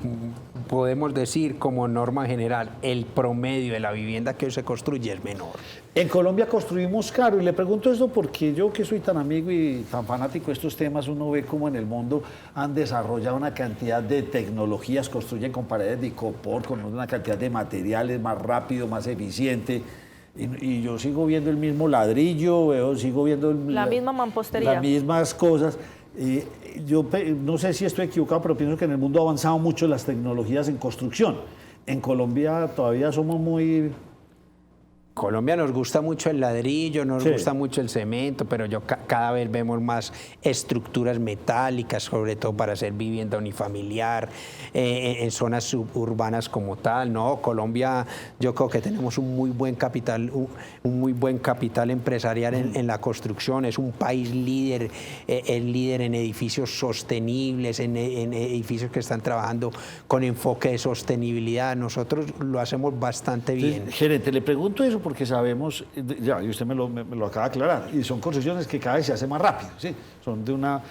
podemos decir como norma general, el promedio de la vivienda que hoy se construye es menor. En Colombia construimos caro, y le pregunto esto porque yo que soy tan amigo y tan fanático de estos temas, uno ve cómo en el mundo han desarrollado una cantidad de tecnologías, construyen con paredes de icopor, con una cantidad de materiales más rápido, más eficiente. Y yo sigo viendo el mismo ladrillo, sigo viendo la misma mampostería. Las mismas cosas. Yo no sé si estoy equivocado, pero pienso que en el mundo ha avanzado mucho las tecnologías en construcción. En Colombia todavía somos muy... Colombia nos gusta mucho el ladrillo, nos gusta mucho el cemento, pero cada vez vemos más estructuras metálicas, sobre todo para hacer vivienda unifamiliar, en zonas suburbanas como tal, ¿no? Colombia, yo creo que tenemos un muy buen capital empresarial en la construcción, es un país líder, el líder en edificios sostenibles, en edificios que están trabajando con enfoque de sostenibilidad. Nosotros lo hacemos bastante bien. Gerente, le pregunto eso porque sabemos, ya, y usted me lo acaba de aclarar, y son concesiones que cada vez se hace más rápido, ¿sí? Son de una...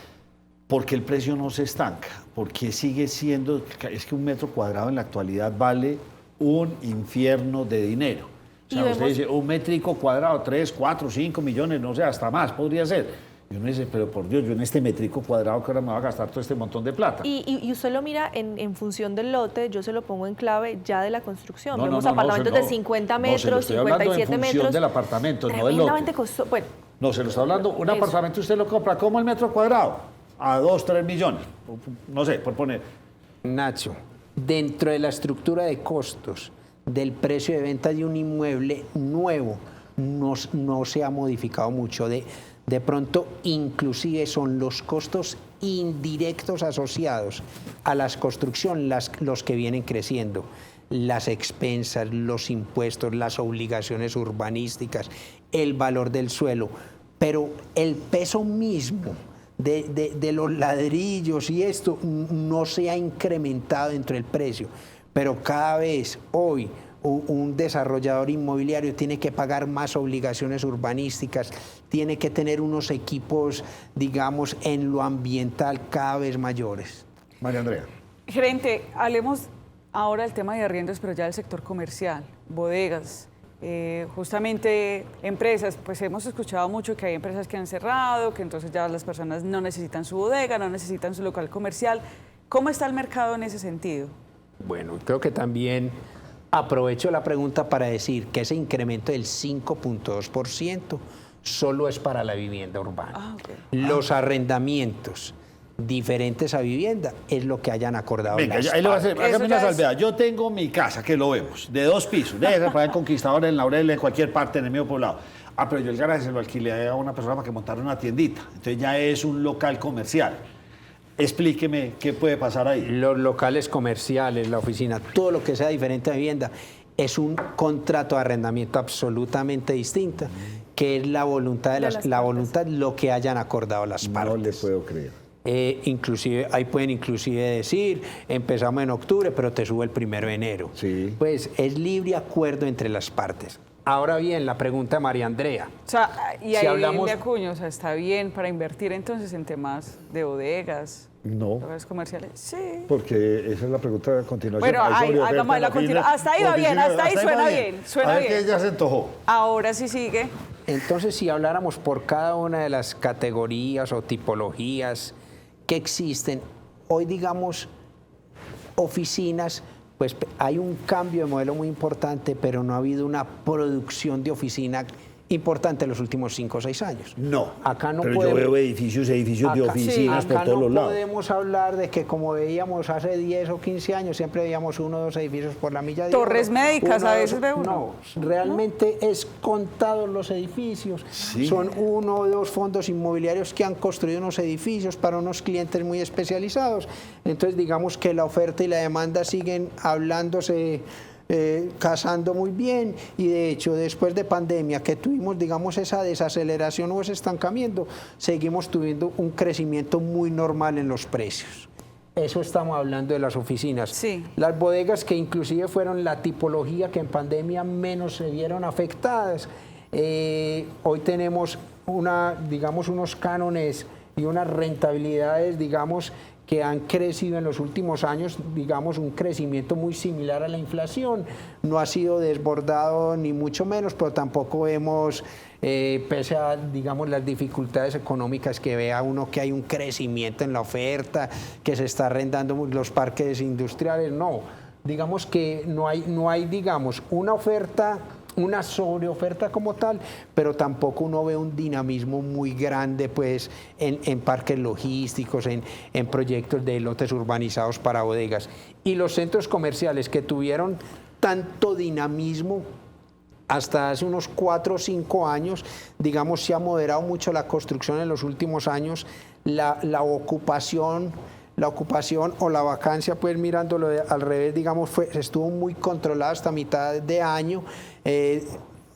Porque el precio no se estanca, porque sigue siendo, es que 1 metro cuadrado en la actualidad vale un infierno de dinero. O sea, usted dice, 1 métrico cuadrado, 3, 4, 5 millones, no sé, hasta más podría ser. Y uno dice, pero por Dios, yo en este métrico cuadrado que ahora me va a gastar todo este montón de plata. Y usted lo mira en función del lote, yo se lo pongo en clave ya de la construcción. Vemos apartamentos de 50 metros, 57 en función metros. Del apartamento, no del lote. Bueno, no, se lo está hablando, un apartamento usted lo compra, ¿cómo el metro cuadrado? A 2, 3 millones, no sé, por poner. Nacho, dentro de la estructura de costos del precio de venta de un inmueble nuevo, no se ha modificado mucho. De pronto, inclusive son los costos indirectos asociados a las construcciones los que vienen creciendo. Las expensas, los impuestos, las obligaciones urbanísticas, el valor del suelo. Pero el peso mismo de los ladrillos y esto no se ha incrementado dentro del precio. Pero cada vez hoy un desarrollador inmobiliario tiene que pagar más obligaciones urbanísticas, tiene que tener unos equipos, digamos, en lo ambiental cada vez mayores. María Andrea. Gerente, hablemos ahora del tema de arriendos, pero ya del sector comercial, bodegas, justamente empresas, pues hemos escuchado mucho que hay empresas que han cerrado, que entonces ya las personas no necesitan su bodega, no necesitan su local comercial. ¿Cómo está el mercado en ese sentido? Bueno, creo que también aprovecho la pregunta para decir que ese incremento del 5.2% solo es para la vivienda urbana. Los arrendamientos diferentes a vivienda es lo que hayan acordado. Venga, ahí le voy a hacer, hágame una salvedad. Yo tengo mi casa, que lo vemos, de 2 pisos, de para el Conquistador, en Laurel, en cualquier parte, en el medio poblado. Pero yo el garaje se lo alquilé a una persona para que montara una tiendita. Entonces ya es un local comercial. Explíqueme qué puede pasar ahí. Los locales comerciales, la oficina, todo lo que sea diferente a vivienda, es un contrato de arrendamiento absolutamente distinto, que es la voluntad la voluntad, lo que hayan acordado las partes. No le puedo creer. Inclusive, ahí pueden inclusive decir, empezamos en octubre, pero te sube el 1 de enero. Sí. Pues es libre acuerdo entre las partes. Ahora bien, la pregunta de María Andrea. O sea, y Si ahí hablamos- le acuño, o sea, está bien para invertir entonces en temas de bodegas, No, locales comerciales. Sí. porque esa es la pregunta a continuación. Bueno, Hay ahí, sobreoferta hagamos en la oficina, continuación. Hasta ahí va bien, oficina, hasta ahí suena va bien, suena a ver bien. que ya se antojó. Ahora sí sigue. Entonces, si habláramos por cada una de las categorías o tipologías que existen, hoy digamos oficinas, pues hay un cambio de modelo muy importante, pero no ha habido una producción de oficina importante en los últimos 5 o 6 años. No, Acá no pero podemos- yo veo edificios de Acá- oficinas sí, por acá todos no los lados. podemos hablar de que como veíamos hace 10 o 15 años, siempre veíamos 1 o 2 edificios por la milla de Torres oro, médicas, 1 o a 2. veces ve uno. No, realmente es contados los edificios. Sí. Son 1 o 2 fondos inmobiliarios que han construido unos edificios para unos clientes muy especializados. Entonces digamos que la oferta y la demanda siguen hablándose, casando muy bien, y de hecho después de pandemia que tuvimos digamos esa desaceleración o ese estancamiento, seguimos teniendo un crecimiento muy normal en los precios. Eso estamos hablando de las oficinas. Sí. Las bodegas, que inclusive fueron la tipología que en pandemia menos se vieron afectadas, hoy tenemos digamos unos cánones y unas rentabilidades digamos que han crecido en los últimos años, digamos, un crecimiento muy similar a la inflación. No ha sido desbordado ni mucho menos, pero tampoco vemos, pese a, digamos, las dificultades económicas, que vea uno que hay un crecimiento en la oferta, que se está arrendando los parques industriales. No, digamos que no hay digamos, una oferta, una sobreoferta como tal, pero tampoco uno ve un dinamismo muy grande pues en parques logísticos, en proyectos de lotes urbanizados para bodegas. Y los centros comerciales que tuvieron tanto dinamismo hasta hace unos 4 o 5 años, digamos, se ha moderado mucho la construcción en los últimos años, la ocupación o la vacancia, pues mirándolo al revés, digamos, estuvo muy controlada hasta mitad de año.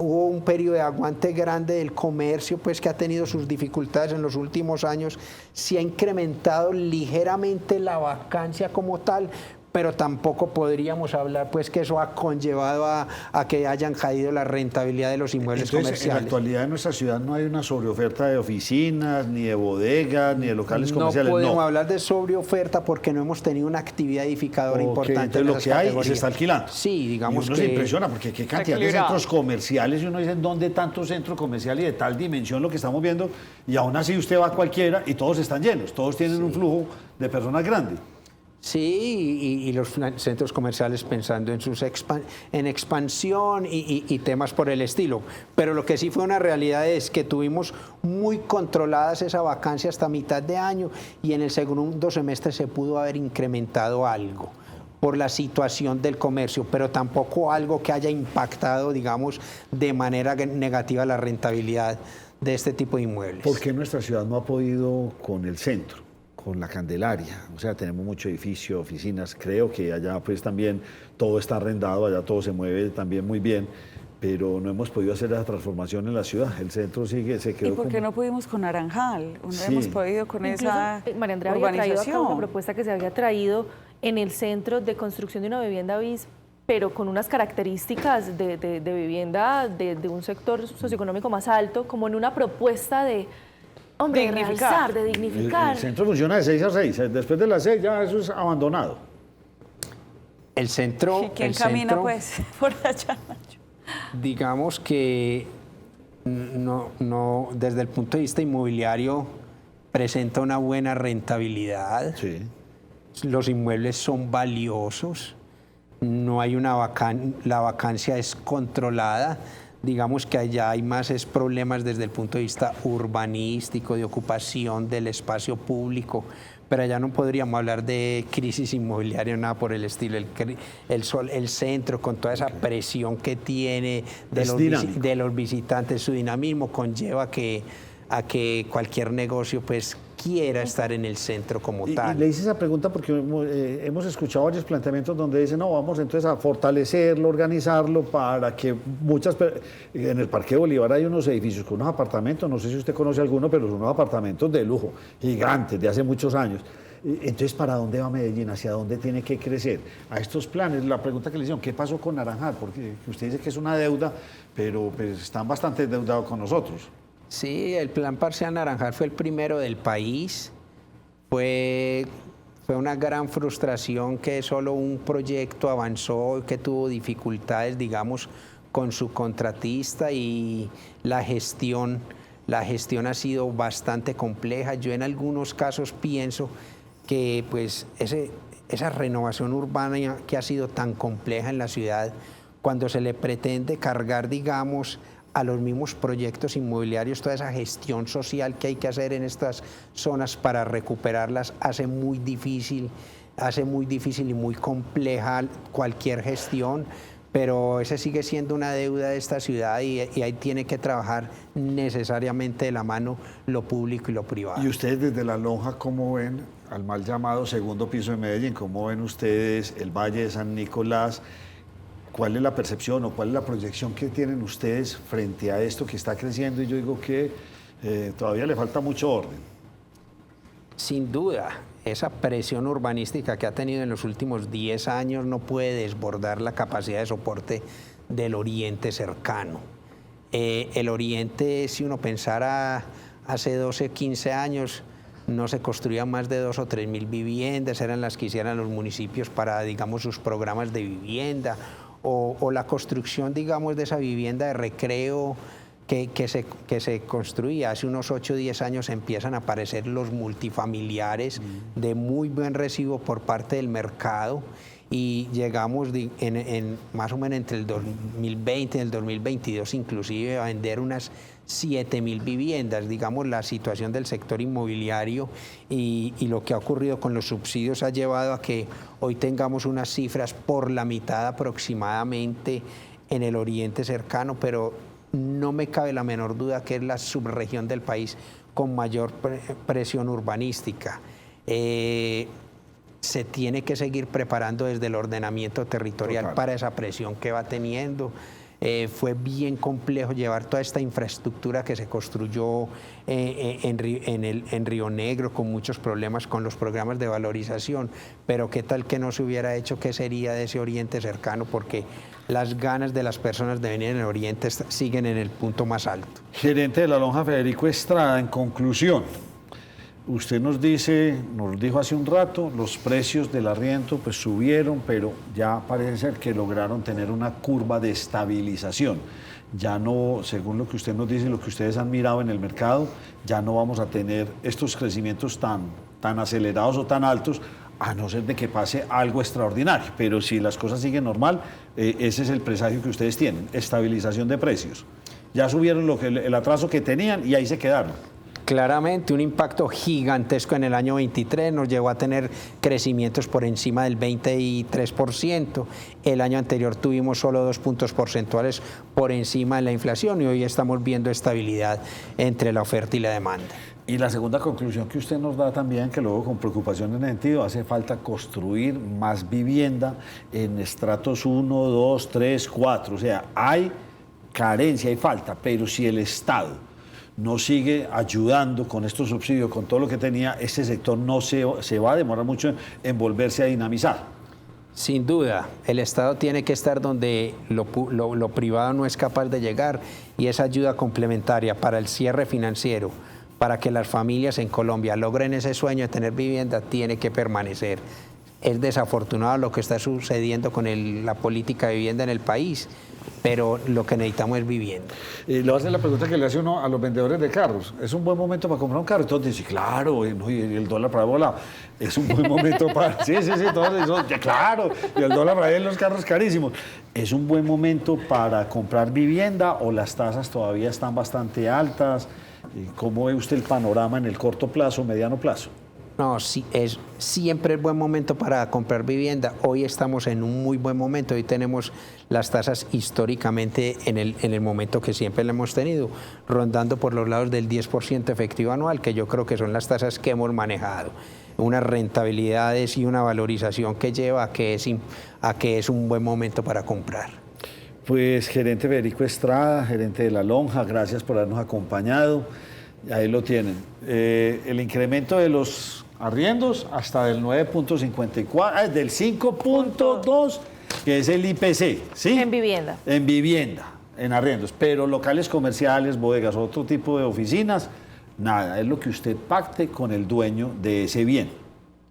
Hubo un periodo de aguante grande del comercio, pues que ha tenido sus dificultades en los últimos años. Se ha incrementado ligeramente la vacancia como tal, pero tampoco podríamos hablar pues que eso ha conllevado a que hayan caído la rentabilidad de los inmuebles Entonces, comerciales. en la actualidad en nuestra ciudad no hay una sobreoferta de oficinas, ni de bodegas, ni de locales comerciales. No podemos hablar de sobreoferta porque no hemos tenido una actividad edificadora Ok, importante. entonces en lo esas que hay categorías. se está alquilando. Sí, digamos y uno que... se impresiona porque qué cantidad de equilibrado. centros comerciales, y uno dice, ¿dónde tanto centro comercial y de tal dimensión lo que estamos viendo? Y aún así usted va a cualquiera y todos están llenos, todos tienen un flujo de personas grande. Sí, y los centros comerciales pensando en expansión y temas por el estilo. Pero lo que sí fue una realidad es que tuvimos muy controladas esa vacancia hasta mitad de año, y en el segundo semestre se pudo haber incrementado algo por la situación del comercio, pero tampoco algo que haya impactado, digamos, de manera negativa la rentabilidad de este tipo de inmuebles. ¿Por qué nuestra ciudad no ha podido con el centro, con la Candelaria? O sea, tenemos mucho edificio, oficinas, creo que allá pues también todo está arrendado, allá todo se mueve también muy bien, pero no hemos podido hacer esa transformación en la ciudad. El centro se quedó ¿Y por qué como- no pudimos con Naranjal? No Sí. hemos podido con Incluso, esa María Andrea había traído acá una urbanización. propuesta que se había traído en el centro de construcción de una vivienda BIS, pero con unas características de vivienda de un sector socioeconómico más alto, como en una propuesta de, hombre, de Dignificar. realzar, de El dignificar. centro funciona de 6 a 6, después de las 6 ya eso es abandonado. El centro... ¿Y quién el camina centro- pues por allá, Nacho? Digamos que no, desde el punto de vista inmobiliario presenta una buena rentabilidad. Sí. Los inmuebles son valiosos, no hay la vacancia es controlada. Digamos que allá hay más problemas desde el punto de vista urbanístico, de ocupación del espacio público, pero allá no podríamos hablar de crisis inmobiliaria, nada por el estilo. El centro, con toda esa presión que tiene Es dinámico. de los visitantes, su dinamismo conlleva a que cualquier negocio pues quiera estar en el centro como tal. Y le hice esa pregunta porque hemos escuchado varios planteamientos donde dicen, no, vamos entonces a fortalecerlo, organizarlo para que en el Parque Bolívar hay unos edificios con unos apartamentos, no sé si usted conoce alguno, pero son unos apartamentos de lujo, gigantes, de hace muchos años. Entonces, ¿para dónde va Medellín? ¿Hacia dónde tiene que crecer? A estos planes, la pregunta que le hicieron, ¿qué pasó con Naranjal? Porque usted dice que es una deuda, pero pues, están bastante endeudados con nosotros. Sí, el plan Parcial Naranjal fue el primero del país. Fue una gran frustración que solo un proyecto avanzó, que tuvo dificultades, digamos, con su contratista, y la gestión ha sido bastante compleja. Yo en algunos casos pienso que pues esa renovación urbana que ha sido tan compleja en la ciudad, cuando se le pretende cargar, digamos, a los mismos proyectos inmobiliarios toda esa gestión social que hay que hacer en estas zonas para recuperarlas, hace muy difícil y muy compleja cualquier gestión. Pero ese sigue siendo una deuda de esta ciudad, y ahí tiene que trabajar necesariamente de la mano lo público y lo privado. ¿Y ustedes desde La Lonja cómo ven al mal llamado segundo piso de Medellín? ¿Cómo ven ustedes el Valle de San Nicolás? ¿Cuál es la percepción o cuál es la proyección que tienen ustedes frente a esto que está creciendo? Y yo digo que todavía le falta mucho orden. Sin duda, esa presión urbanística que ha tenido en los últimos 10 años no puede desbordar la capacidad de soporte del oriente cercano. El oriente, si uno pensara hace 12, 15 años, no se construían más de 2 o 3 mil viviendas, eran las que hicieran los municipios para, digamos, sus programas de vivienda, o la construcción, digamos, de esa vivienda de recreo que se construía. Hace unos 8 o 10 años empiezan a aparecer los multifamiliares de muy buen recibo por parte del mercado, y llegamos más o menos entre el 2020 y el 2022 inclusive a vender unas 7.000 viviendas. Digamos, la situación del sector inmobiliario y lo que ha ocurrido con los subsidios ha llevado a que hoy tengamos unas cifras por la mitad aproximadamente en el oriente cercano, pero no me cabe la menor duda que es la subregión del país con mayor presión urbanística. Se tiene que seguir preparando desde el ordenamiento territorial para esa presión que va teniendo. Fue bien complejo llevar toda esta infraestructura que se construyó en Río Negro, con muchos problemas con los programas de valorización, pero qué tal que no se hubiera hecho, qué sería de ese oriente cercano, porque las ganas de las personas de venir en el oriente siguen en el punto más alto. Gerente de La Lonja, Federico Estrada, en conclusión, usted nos dijo hace un rato, los precios del arriendo pues subieron, pero ya parece ser que lograron tener una curva de estabilización. Ya no, según lo que usted nos dice, lo que ustedes han mirado en el mercado, ya no vamos a tener estos crecimientos tan acelerados o tan altos, a no ser de que pase algo extraordinario. Pero si las cosas siguen normal, ese es el presagio que ustedes tienen, estabilización de precios. Ya subieron el atraso que tenían y ahí se quedaron. Claramente, un impacto gigantesco en el año 23 nos llevó a tener crecimientos por encima del 23%. El año anterior tuvimos solo 2 puntos porcentuales por encima de la inflación, y hoy estamos viendo estabilidad entre la oferta y la demanda. Y la segunda conclusión que usted nos da también, que luego con preocupación en el sentido, hace falta construir más vivienda en estratos 1, 2, 3, 4. O sea, hay carencia, hay falta, pero si el Estado no sigue ayudando con estos subsidios, con todo lo que tenía, este sector no se va a demorar mucho en volverse a dinamizar. Sin duda, el Estado tiene que estar donde lo privado no es capaz de llegar, y esa ayuda complementaria para el cierre financiero, para que las familias en Colombia logren ese sueño de tener vivienda, tiene que permanecer. Es desafortunado lo que está sucediendo con la política de vivienda en el país, pero lo que necesitamos es vivienda. Le voy a hacer la pregunta que le hace uno a los vendedores de carros. ¿Es un buen momento para comprar un carro? Entonces dice, claro, y el dólar para volar. Es un buen momento para... Sí, todos eso, claro, y el dólar para ahí en los carros carísimos. ¿Es un buen momento para comprar vivienda o las tasas todavía están bastante altas? ¿Cómo ve usted el panorama en el corto plazo, mediano plazo? No, sí, siempre es buen momento para comprar vivienda. Hoy estamos en un muy buen momento. Hoy tenemos las tasas históricamente en el momento que siempre le hemos tenido, rondando por los lados del 10% efectivo anual, que yo creo que son las tasas que hemos manejado. Unas rentabilidades y una valorización que lleva a que es un buen momento para comprar. Pues gerente Federico Estrada, gerente de La Lonja, gracias por habernos acompañado. Ahí lo tienen. El incremento de los arriendos hasta del 9.54, del 5.2, que es el IPC, ¿sí? En vivienda. En vivienda, en arriendos. Pero locales comerciales, bodegas, otro tipo de oficinas, nada. Es lo que usted pacte con el dueño de ese bien.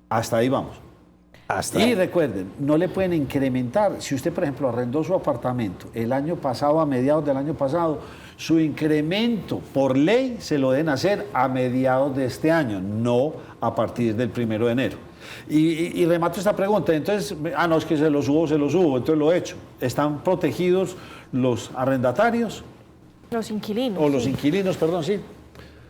Hasta ahí vamos. Y recuerden, no le pueden incrementar. Si usted, por ejemplo, arrendó su apartamento el año pasado, a mediados del año pasado, su incremento por ley se lo deben hacer a mediados de este año, no a partir del 1 de enero. Y remato esta pregunta. Entonces, no, es que se lo subo, entonces lo he hecho. ¿Están protegidos los arrendatarios? Los inquilinos. O los inquilinos, perdón, sí.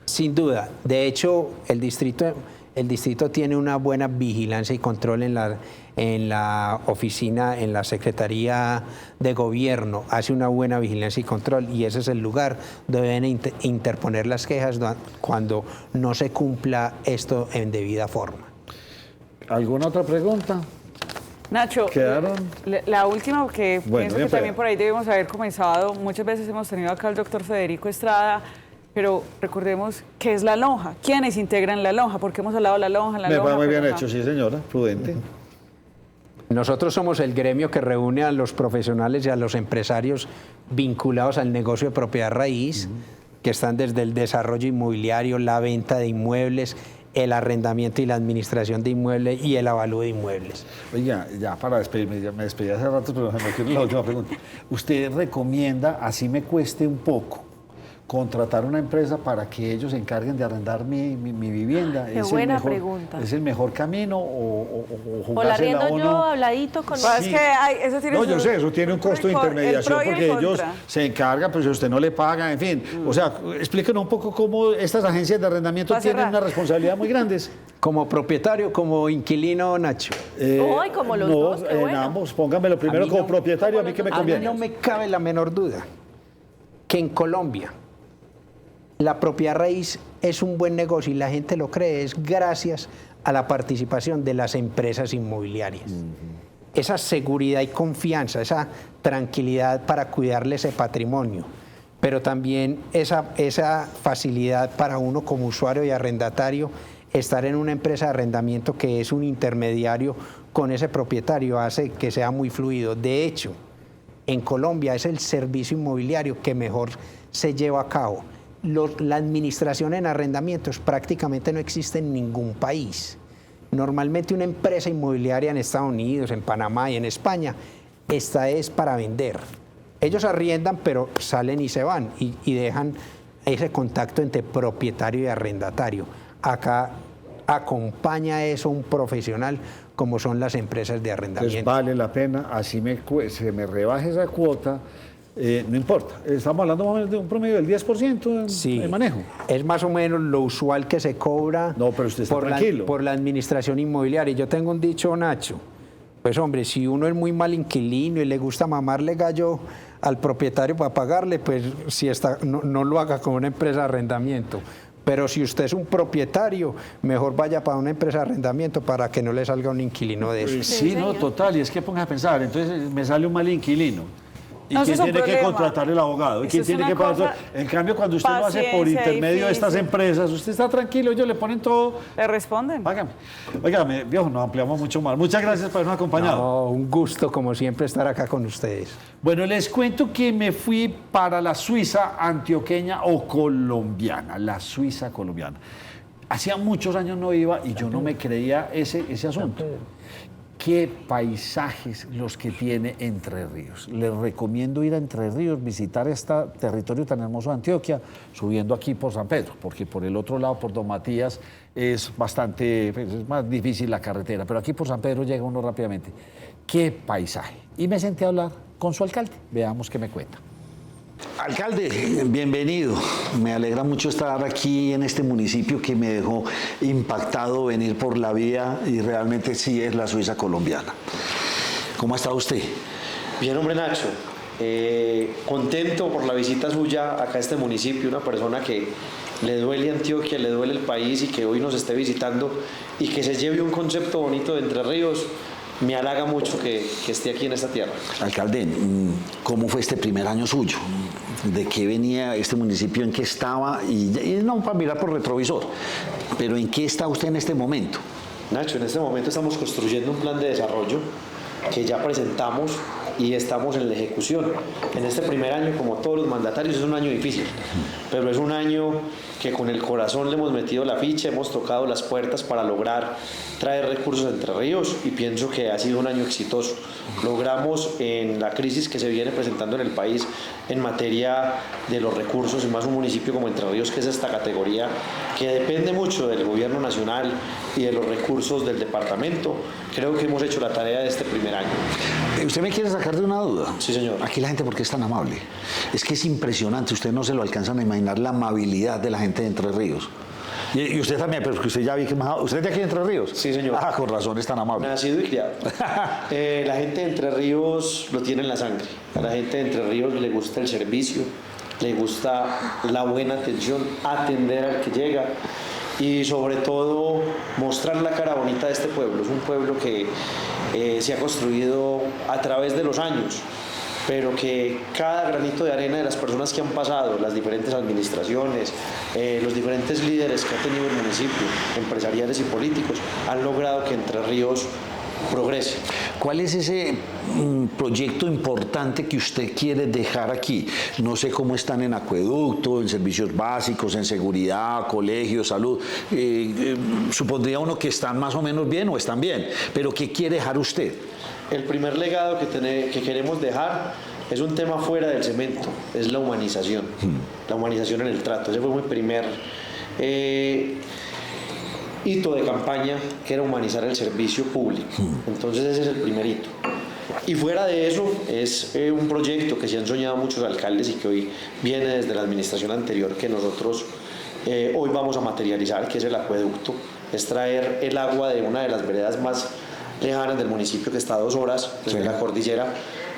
Sin duda. De hecho, el distrito tiene una buena vigilancia y control en la oficina, en la Secretaría de Gobierno. Hace una buena vigilancia y control y ese es el lugar donde deben interponer las quejas cuando no se cumpla esto en debida forma. ¿Alguna otra pregunta? Nacho, ¿Quedaron? la última, porque Bueno, pienso que también por ahí debemos haber comenzado. Muchas veces hemos tenido acá al doctor Federico Estrada, pero recordemos qué es La Lonja, quiénes integran La Lonja, porque hemos hablado de La Lonja, Me va muy bien hecho, sí señora, prudente. Nosotros somos el gremio que reúne a los profesionales y a los empresarios vinculados al negocio de propiedad raíz, que están desde el desarrollo inmobiliario, la venta de inmuebles, el arrendamiento y la administración de inmuebles y el avalúo de inmuebles. Oiga, ya para despedirme, ya me despedí hace rato, pero me quiero la última pregunta. ¿Usted recomienda, así me cueste un poco, contratar una empresa para que ellos se encarguen de arrendar mi vivienda? Qué buena pregunta. ¿Es el mejor camino o O la jugársela arriendo yo uno? habladito con... Sí. Es que eso tiene No, su- yo sé, eso tiene un costo de el pro y intermediación el porque ellos contra. se encargan, pero si usted no le paga, en fin. O sea, explíquenos un poco cómo estas agencias de arrendamiento Va a tienen cerrar. una responsabilidad muy grande. Como propietario, como inquilino, Nacho. Ay, como los no, dos, qué en bueno. ambos, póngamelo primero como propietario, a mí que me A mí conviene. no me cabe la menor duda que en Colombia la propiedad raíz es un buen negocio y la gente lo cree, es gracias a la participación de las empresas inmobiliarias. Esa seguridad y confianza, esa tranquilidad para cuidarle ese patrimonio, pero también esa facilidad para uno como usuario y arrendatario, estar en una empresa de arrendamiento que es un intermediario con ese propietario hace que sea muy fluido. De hecho, en Colombia es el servicio inmobiliario que mejor se lleva a cabo. La administración en arrendamientos prácticamente no existe en ningún país. Normalmente una empresa inmobiliaria en Estados Unidos, en Panamá y en España, esta es para vender. Ellos arriendan, pero salen y se van y dejan ese contacto entre propietario y arrendatario. Acá acompaña eso un profesional como son las empresas de arrendamiento. Entonces vale la pena, así se me rebaje esa cuota, no importa. Estamos hablando más o menos de un promedio del 10% Sí, de manejo. es más o menos lo usual que se cobra No, pero usted está por tranquilo. por la administración inmobiliaria. Yo tengo un dicho, Nacho, pues hombre, si uno es muy mal inquilino y le gusta mamarle gallo al propietario para pagarle, pues si no lo haga con una empresa de arrendamiento. Pero si usted es un propietario, mejor vaya para una empresa de arrendamiento para que no le salga un inquilino de eso. Sí, no, total, y es que ponga a pensar, entonces me sale un mal inquilino. ¿Y No, eso quién es un tiene que problema. contratar el abogado? ¿Y Eso quién es tiene una que pagar todo? cosa- En cambio, cuando usted lo hace por paciencia intermedio de estas difícil. empresas, usted está tranquilo, ellos le ponen todo. ¿Le responden? Págame. Óigame, viejo, nos ampliamos mucho más. Muchas gracias por habernos acompañado. No, un gusto como siempre estar acá con ustedes. Bueno, les cuento que me fui para la Suiza antioqueña o colombiana, la Suiza colombiana. Hacía muchos años no iba y yo no me creía ese asunto. Qué paisajes los que tiene Entre Ríos. Les recomiendo ir a Entre Ríos, visitar este territorio tan hermoso de Antioquia, subiendo aquí por San Pedro, porque por el otro lado, por Don Matías, es bastante, pues, es más difícil la carretera, pero aquí por San Pedro llega uno rápidamente. Qué paisaje. Y me senté a hablar con su alcalde. Veamos qué me cuenta. Alcalde, bienvenido. Me alegra mucho estar aquí en este municipio que me dejó impactado venir por la vía y realmente sí es la Suiza colombiana. ¿Cómo ha estado usted? Bien, hombre, Nacho. Contento por la visita suya acá a este municipio, una persona que le duele Antioquia, le duele el país y que hoy nos esté visitando y que se lleve un concepto bonito de Entre Ríos. Me halaga mucho que esté aquí en esta tierra. Alcalde, ¿cómo fue este primer año suyo? ¿De qué venía este municipio? ¿En qué estaba? Y no para mirar por retrovisor, pero ¿en qué está usted en este momento? Nacho, en este momento estamos construyendo un plan de desarrollo que ya presentamos y estamos en la ejecución. En este primer año, como todos los mandatarios, es un año difícil, pero es un año que con el corazón le hemos metido la ficha, hemos tocado las puertas para lograr traer recursos a Entre Ríos y pienso que ha sido un año exitoso. Logramos en la crisis que se viene presentando en el país en materia de los recursos, y más un municipio como Entre Ríos, que es esta categoría que depende mucho del gobierno nacional y de los recursos del departamento. Creo que hemos hecho la tarea de este primer año. ¿Usted me quiere sacar de una duda? Sí, señor. Aquí la gente, ¿por qué es tan amable? Es que es impresionante, usted no se lo alcanzan a imaginar la amabilidad de la gente de Entre Ríos. Y usted también, pero usted ya vi que ¿usted es de aquí de Entre Ríos? Sí, señor. Ah, con razón es tan amable. Nacido y criado. La gente de Entre Ríos lo tiene en la sangre. A la gente de Entre Ríos le gusta el servicio, le gusta la buena atención, atender al que llega y sobre todo mostrar la cara bonita de este pueblo. Es un pueblo que se ha construido a través de los años, pero que cada granito de arena de las personas que han pasado, las diferentes administraciones, los diferentes líderes que ha tenido el municipio, empresariales y políticos, han logrado que Entre Ríos progrese. ¿Cuál es ese proyecto importante que usted quiere dejar aquí? No sé cómo están en acueducto, en servicios básicos, en seguridad, colegios, salud. Supondría uno que están más o menos bien o están bien, pero ¿qué quiere dejar usted? El primer legado que queremos dejar es un tema fuera del cemento, es la humanización, la humanización en el trato. Ese fue mi primer hito de campaña, que era humanizar el servicio público. Entonces ese es el primer hito. Y fuera de eso es un proyecto que se han soñado muchos alcaldes y que hoy viene desde la administración anterior, que nosotros hoy vamos a materializar, que es el acueducto. Es traer el agua de una de las veredas más lejanas del municipio, que está a 2 horas desde la cordillera,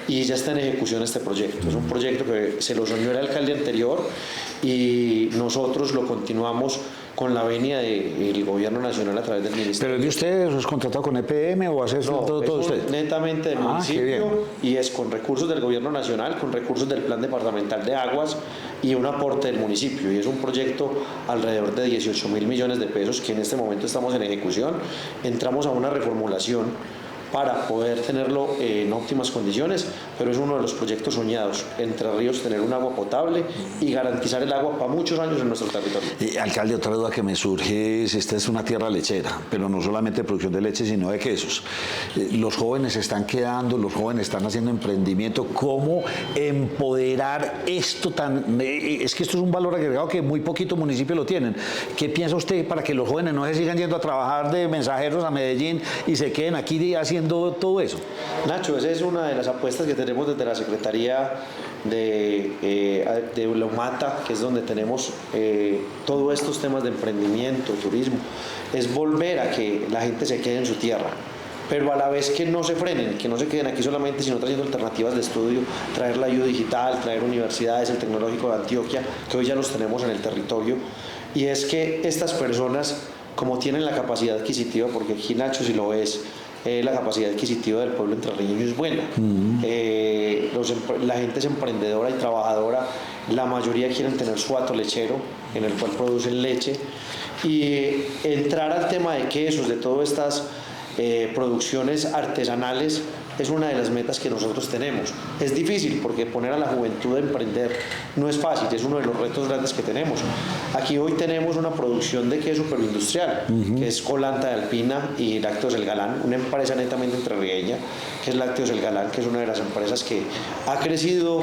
y ya está en ejecución este proyecto. Es un proyecto que se lo soñó el alcalde anterior y nosotros lo continuamos con la venia del gobierno nacional a través del ministerio. ¿Pero es de ustedes? ¿O es contratado con EPM o hace eso todo usted? Netamente del municipio y es con recursos del gobierno nacional, con recursos del Plan Departamental de Aguas y un aporte del municipio. Y es un proyecto alrededor de 18.000 millones de pesos que en este momento estamos en ejecución. Entramos a una reformulación para poder tenerlo en óptimas condiciones, pero es uno de los proyectos soñados. Entre Ríos, tener un agua potable y garantizar el agua para muchos años en nuestro territorio. Alcalde, otra duda que me surge es, esta es una tierra lechera, pero no solamente de producción de leche, sino de quesos. Los jóvenes están quedando, los jóvenes están haciendo emprendimiento. ¿Cómo empoderar esto tan...? Es que esto es un valor agregado que muy poquitos municipios lo tienen. ¿Qué piensa usted para que los jóvenes no se sigan yendo a trabajar de mensajeros a Medellín y se queden aquí haciendo todo eso? Nacho, esa es una de las apuestas que tenemos desde la Secretaría de la UMATA, que es donde tenemos todos estos temas de emprendimiento, turismo, es volver a que la gente se quede en su tierra, pero a la vez que no se frenen, que no se queden aquí solamente, sino trayendo alternativas de estudio, traer la ayuda digital, traer universidades, el Tecnológico de Antioquia, que hoy ya los tenemos en el territorio, y es que estas personas, como tienen la capacidad adquisitiva, porque aquí, Nacho, si lo ves, la capacidad adquisitiva del pueblo entrerriaño es buena. La gente es emprendedora y trabajadora, la mayoría quieren tener su hato lechero en el cual producen leche, y entrar al tema de quesos, de todas estas producciones artesanales, es una de las metas que nosotros tenemos. Es difícil porque poner a la juventud a emprender no es fácil, es uno de los retos grandes que tenemos. Aquí hoy tenemos una producción de queso superindustrial, que es Colanta de Alpina y Lácteos El Galán, una empresa netamente entrerrigueña, que es Lácteos El Galán, que es una de las empresas que ha crecido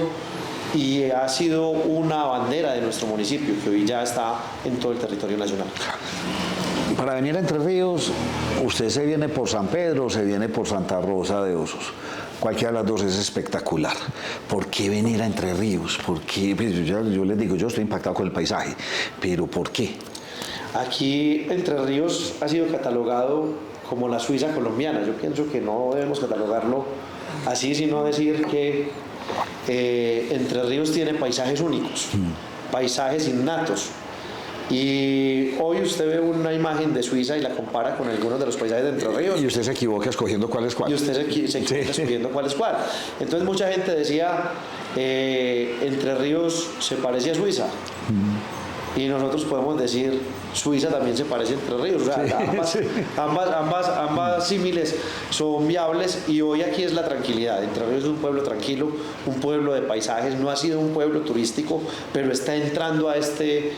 y ha sido una bandera de nuestro municipio, que hoy ya está en todo el territorio nacional. Para venir a Entre Ríos, usted se viene por San Pedro, se viene por Santa Rosa de Osos. Cualquiera de las dos es espectacular. ¿Por qué venir a Entre Ríos? ¿Por qué? Pues yo les digo, yo estoy impactado con el paisaje, pero ¿por qué? Aquí Entre Ríos ha sido catalogado como la Suiza colombiana. Yo pienso que no debemos catalogarlo así, sino decir que Entre Ríos tiene paisajes únicos, paisajes innatos. Y hoy usted ve una imagen de Suiza y la compara con algunos de los paisajes de Entre Ríos. Y usted se equivoca escogiendo cuál es cuál. Y usted se equivoca escogiendo cuál es cuál. Entonces mucha gente decía, Entre Ríos se parece a Suiza. Y nosotros podemos decir, Suiza también se parece a Entre Ríos. O sea, ambas símiles son viables, y hoy aquí es la tranquilidad. Entre Ríos es un pueblo tranquilo, un pueblo de paisajes. No ha sido un pueblo turístico, pero está entrando a este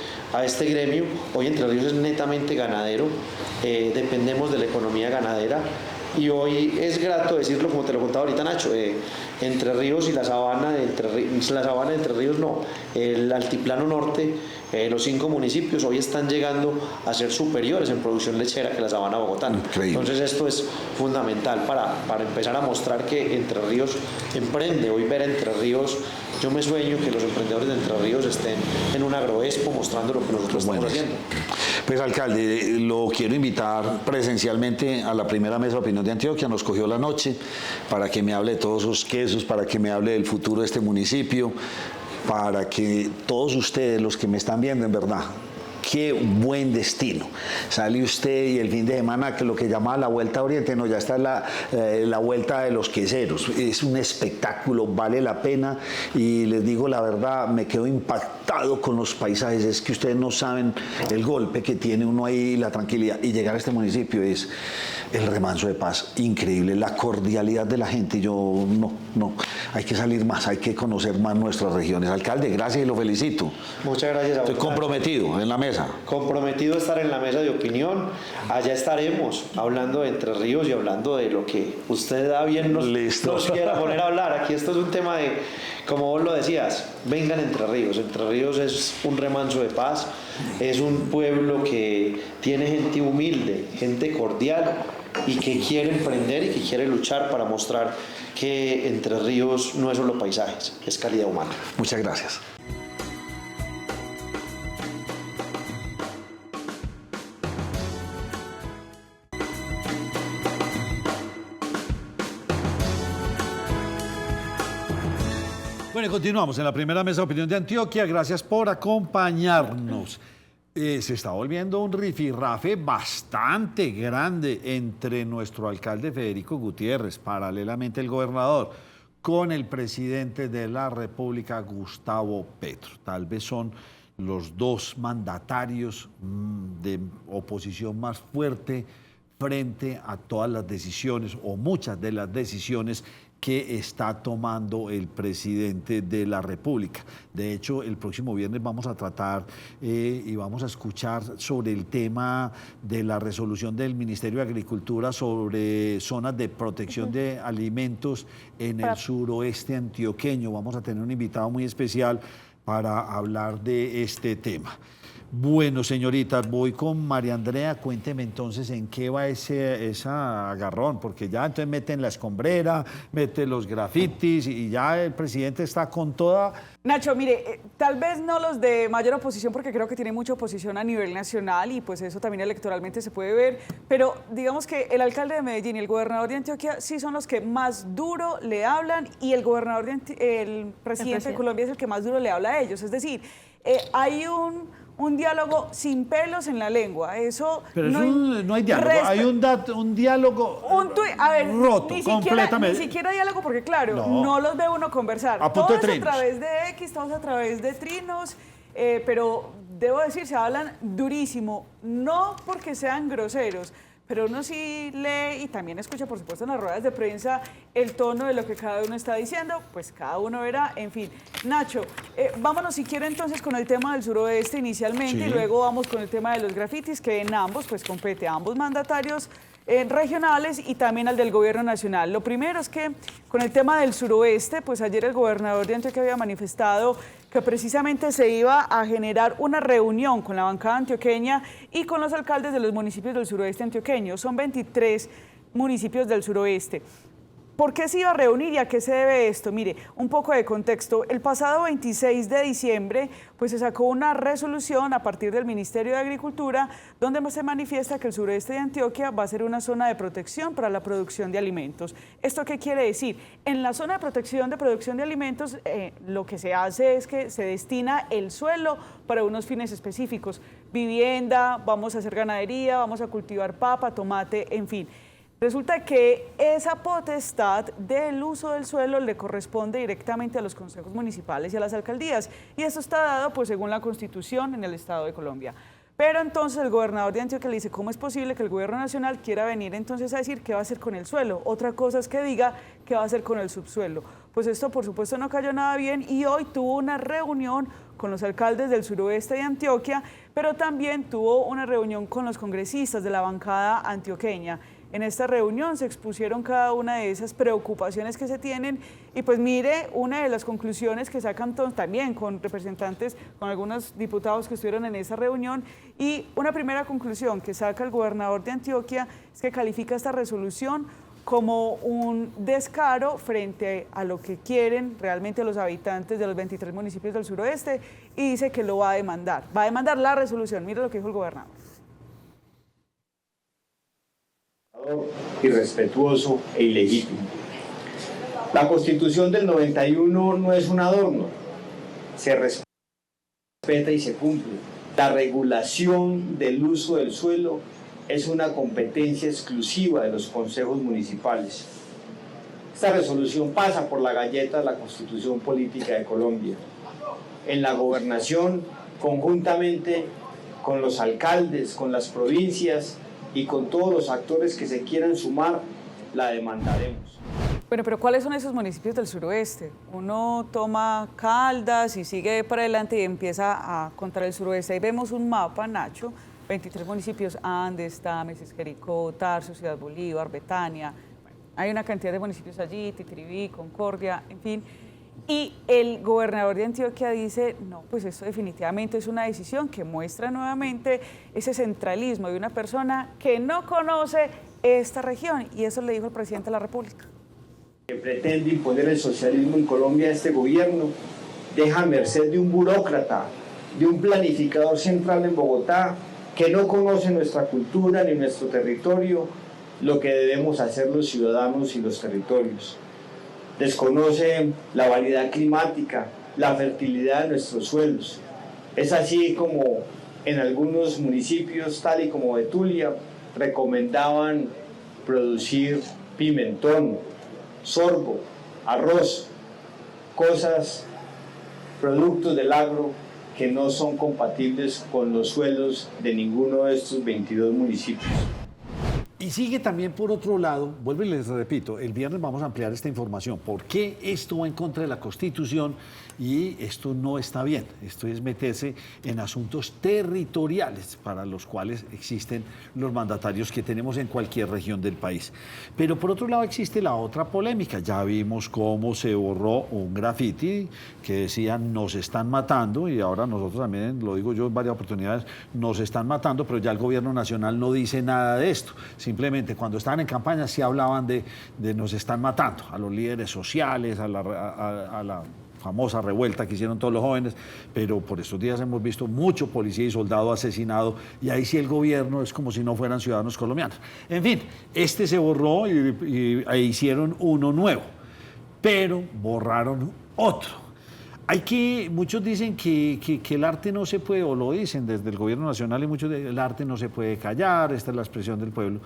gremio. Hoy Entre Ríos es netamente ganadero, dependemos de la economía ganadera. Y hoy es grato decirlo, como te lo contaba ahorita Nacho, Entre Ríos y la sabana de Entre Ríos no, el altiplano norte, los 5 municipios hoy están llegando a ser superiores en producción lechera que la sabana bogotana. Increíble. Entonces esto es fundamental para empezar a mostrar que Entre Ríos emprende. Hoy ver Entre Ríos, yo me sueño que los emprendedores de Entre Ríos estén en un agroexpo mostrando lo que nosotros estamos haciendo. Pues alcalde, lo quiero invitar presencialmente a la primera mesa de opinión de Antioquia. Nos cogió la noche para que me hable de todos sus quesos, para que me hable del futuro de este municipio, para que todos ustedes, los que me están viendo, en verdad, qué buen destino. Sale usted y el fin de semana, que lo que llamaba la Vuelta a Oriente, no, ya está la Vuelta de los Queseros. Es un espectáculo, vale la pena, y les digo la verdad, me quedo impactado con los paisajes. Es que ustedes no saben el golpe que tiene uno ahí, la tranquilidad, y llegar a este municipio es el remanso de paz increíble, la cordialidad de la gente. Yo no, hay que salir más, hay que conocer más nuestras regiones. Alcalde, gracias y lo felicito. Muchas gracias a vos. Estoy comprometido en la mesa. Comprometido a estar en la mesa de opinión. Allá estaremos hablando de Entre Ríos y hablando de lo que usted da bien nos quiera poner a hablar. Aquí esto es un tema de, como vos lo decías, vengan Entre Ríos. Entre Ríos es un remanso de paz, es un pueblo que tiene gente humilde, gente cordial, y que quiere emprender y que quiere luchar para mostrar que Entre Ríos no es solo paisajes, es calidad humana. Muchas gracias. Bueno, y continuamos en la primera mesa de opinión de Antioquia. Gracias por acompañarnos. Se está volviendo un rifirrafe bastante grande entre nuestro alcalde Federico Gutiérrez, paralelamente el gobernador, con el presidente de la República, Gustavo Petro. Tal vez son los dos mandatarios de oposición más fuerte frente a todas las decisiones, o muchas de las decisiones que está tomando el presidente de la República. De hecho, el próximo viernes vamos a tratar y vamos a escuchar sobre el tema de la resolución del Ministerio de Agricultura sobre zonas de protección de alimentos en el suroeste antioqueño. Vamos a tener un invitado muy especial para hablar de este tema. Bueno, señoritas, voy con María Andrea. Cuénteme entonces en qué va ese agarrón, porque ya entonces meten la escombrera, meten los grafitis y ya el presidente está con toda. Nacho, mire, tal vez no los de mayor oposición, porque creo que tiene mucha oposición a nivel nacional y pues eso también electoralmente se puede ver, pero digamos que el alcalde de Medellín y el gobernador de Antioquia sí son los que más duro le hablan, y el gobernador, el presidente de Colombia es el que más duro le habla a ellos. Es decir, hay un diálogo sin pelos en la lengua. Eso pero no hay diálogo, hay un diálogo roto completamente. Ni siquiera diálogo, porque claro, no los ve uno conversar. Todos a través de X, todos a través de trinos, pero debo decir, se hablan durísimo, no porque sean groseros, pero uno sí lee y también escucha, por supuesto, en las ruedas de prensa el tono de lo que cada uno está diciendo, pues cada uno verá, en fin. Nacho, vámonos si quiere entonces con el tema del suroeste inicialmente, y luego vamos con el tema de los grafitis, que en ambos pues compete a ambos mandatarios regionales y también al del gobierno nacional. Lo primero es que con el tema del suroeste, pues ayer el gobernador de Antioquia había manifestado que precisamente se iba a generar una reunión con la bancada antioqueña y con los alcaldes de los municipios del suroeste antioqueño. Son 23 municipios del suroeste. ¿Por qué se iba a reunir y a qué se debe esto? Mire, un poco de contexto. El pasado 26 de diciembre pues se sacó una resolución a partir del Ministerio de Agricultura donde se manifiesta que el sureste de Antioquia va a ser una zona de protección para la producción de alimentos. ¿Esto qué quiere decir? En la zona de producción de alimentos, lo que se hace es que se destina el suelo para unos fines específicos. Vivienda, vamos a hacer ganadería, vamos a cultivar papa, tomate, en fin. Resulta que esa potestad del uso del suelo le corresponde directamente a los consejos municipales y a las alcaldías. Y eso está dado, pues, según la Constitución en el Estado de Colombia. Pero entonces el gobernador de Antioquia le dice, ¿cómo es posible que el gobierno nacional quiera venir entonces a decir qué va a hacer con el suelo? Otra cosa es que diga qué va a hacer con el subsuelo. Pues esto, por supuesto, no cayó nada bien y hoy tuvo una reunión con los alcaldes del suroeste de Antioquia, pero también tuvo una reunión con los congresistas de la bancada antioqueña. En esta reunión se expusieron cada una de esas preocupaciones que se tienen y pues mire una de las conclusiones que sacan también con representantes, con algunos diputados que estuvieron en esa reunión, y una primera conclusión que saca el gobernador de Antioquia es que califica esta resolución como un descaro frente a lo que quieren realmente los habitantes de los 23 municipios del suroeste y dice que lo va a demandar la resolución. Mire lo que dijo el gobernador. Irrespetuoso e ilegítimo. La Constitución del 91 no es un adorno, se respeta y se cumple. La regulación del uso del suelo es una competencia exclusiva de los consejos municipales. Esta resolución pasa por la galleta de la Constitución Política de Colombia. En la gobernación, conjuntamente con los alcaldes, con las provincias, y con todos los actores que se quieran sumar, la demandaremos. Bueno, pero ¿cuáles son esos municipios del suroeste? Uno toma Caldas y sigue para adelante y empieza a contar el suroeste. Ahí vemos un mapa, Nacho, 23 municipios: Andes, Tames, Jericó, Tarso, Ciudad Bolívar, Betania. Bueno, hay una cantidad de municipios allí, Titiribí, Concordia, en fin. Y el gobernador de Antioquia dice, no, pues esto definitivamente es una decisión que muestra nuevamente ese centralismo de una persona que no conoce esta región. Y eso le dijo el presidente de la República. Que pretende imponer el socialismo en Colombia a este gobierno deja a merced de un burócrata, de un planificador central en Bogotá que no conoce nuestra cultura ni nuestro territorio, lo que debemos hacer los ciudadanos y los territorios. Desconoce la variedad climática, la fertilidad de nuestros suelos. Es así como en algunos municipios, tal y como Betulia, recomendaban producir pimentón, sorgo, arroz, productos del agro que no son compatibles con los suelos de ninguno de estos 22 municipios. Y sigue también por otro lado, vuelvo y les repito, el viernes vamos a ampliar esta información. ¿Por qué esto va en contra de la Constitución? Y esto no está bien. Esto es meterse en asuntos territoriales para los cuales existen los mandatarios que tenemos en cualquier región del país. Pero por otro lado existe la otra polémica. Ya vimos cómo se borró un grafiti que decía nos están matando, y ahora nosotros también, lo digo yo en varias oportunidades, nos están matando, pero ya el gobierno nacional no dice nada de esto. Simplemente cuando estaban en campaña sí hablaban de nos están matando, a los líderes sociales, a la famosa revuelta que hicieron todos los jóvenes, pero por estos días hemos visto mucho policía y soldado asesinado, y ahí sí el gobierno es como si no fueran ciudadanos colombianos. En fin, este se borró y hicieron uno nuevo, pero borraron otro. Muchos dicen que el arte no se puede, o lo dicen desde el gobierno nacional, y muchos dicen el arte no se puede callar, esta es la expresión del pueblo.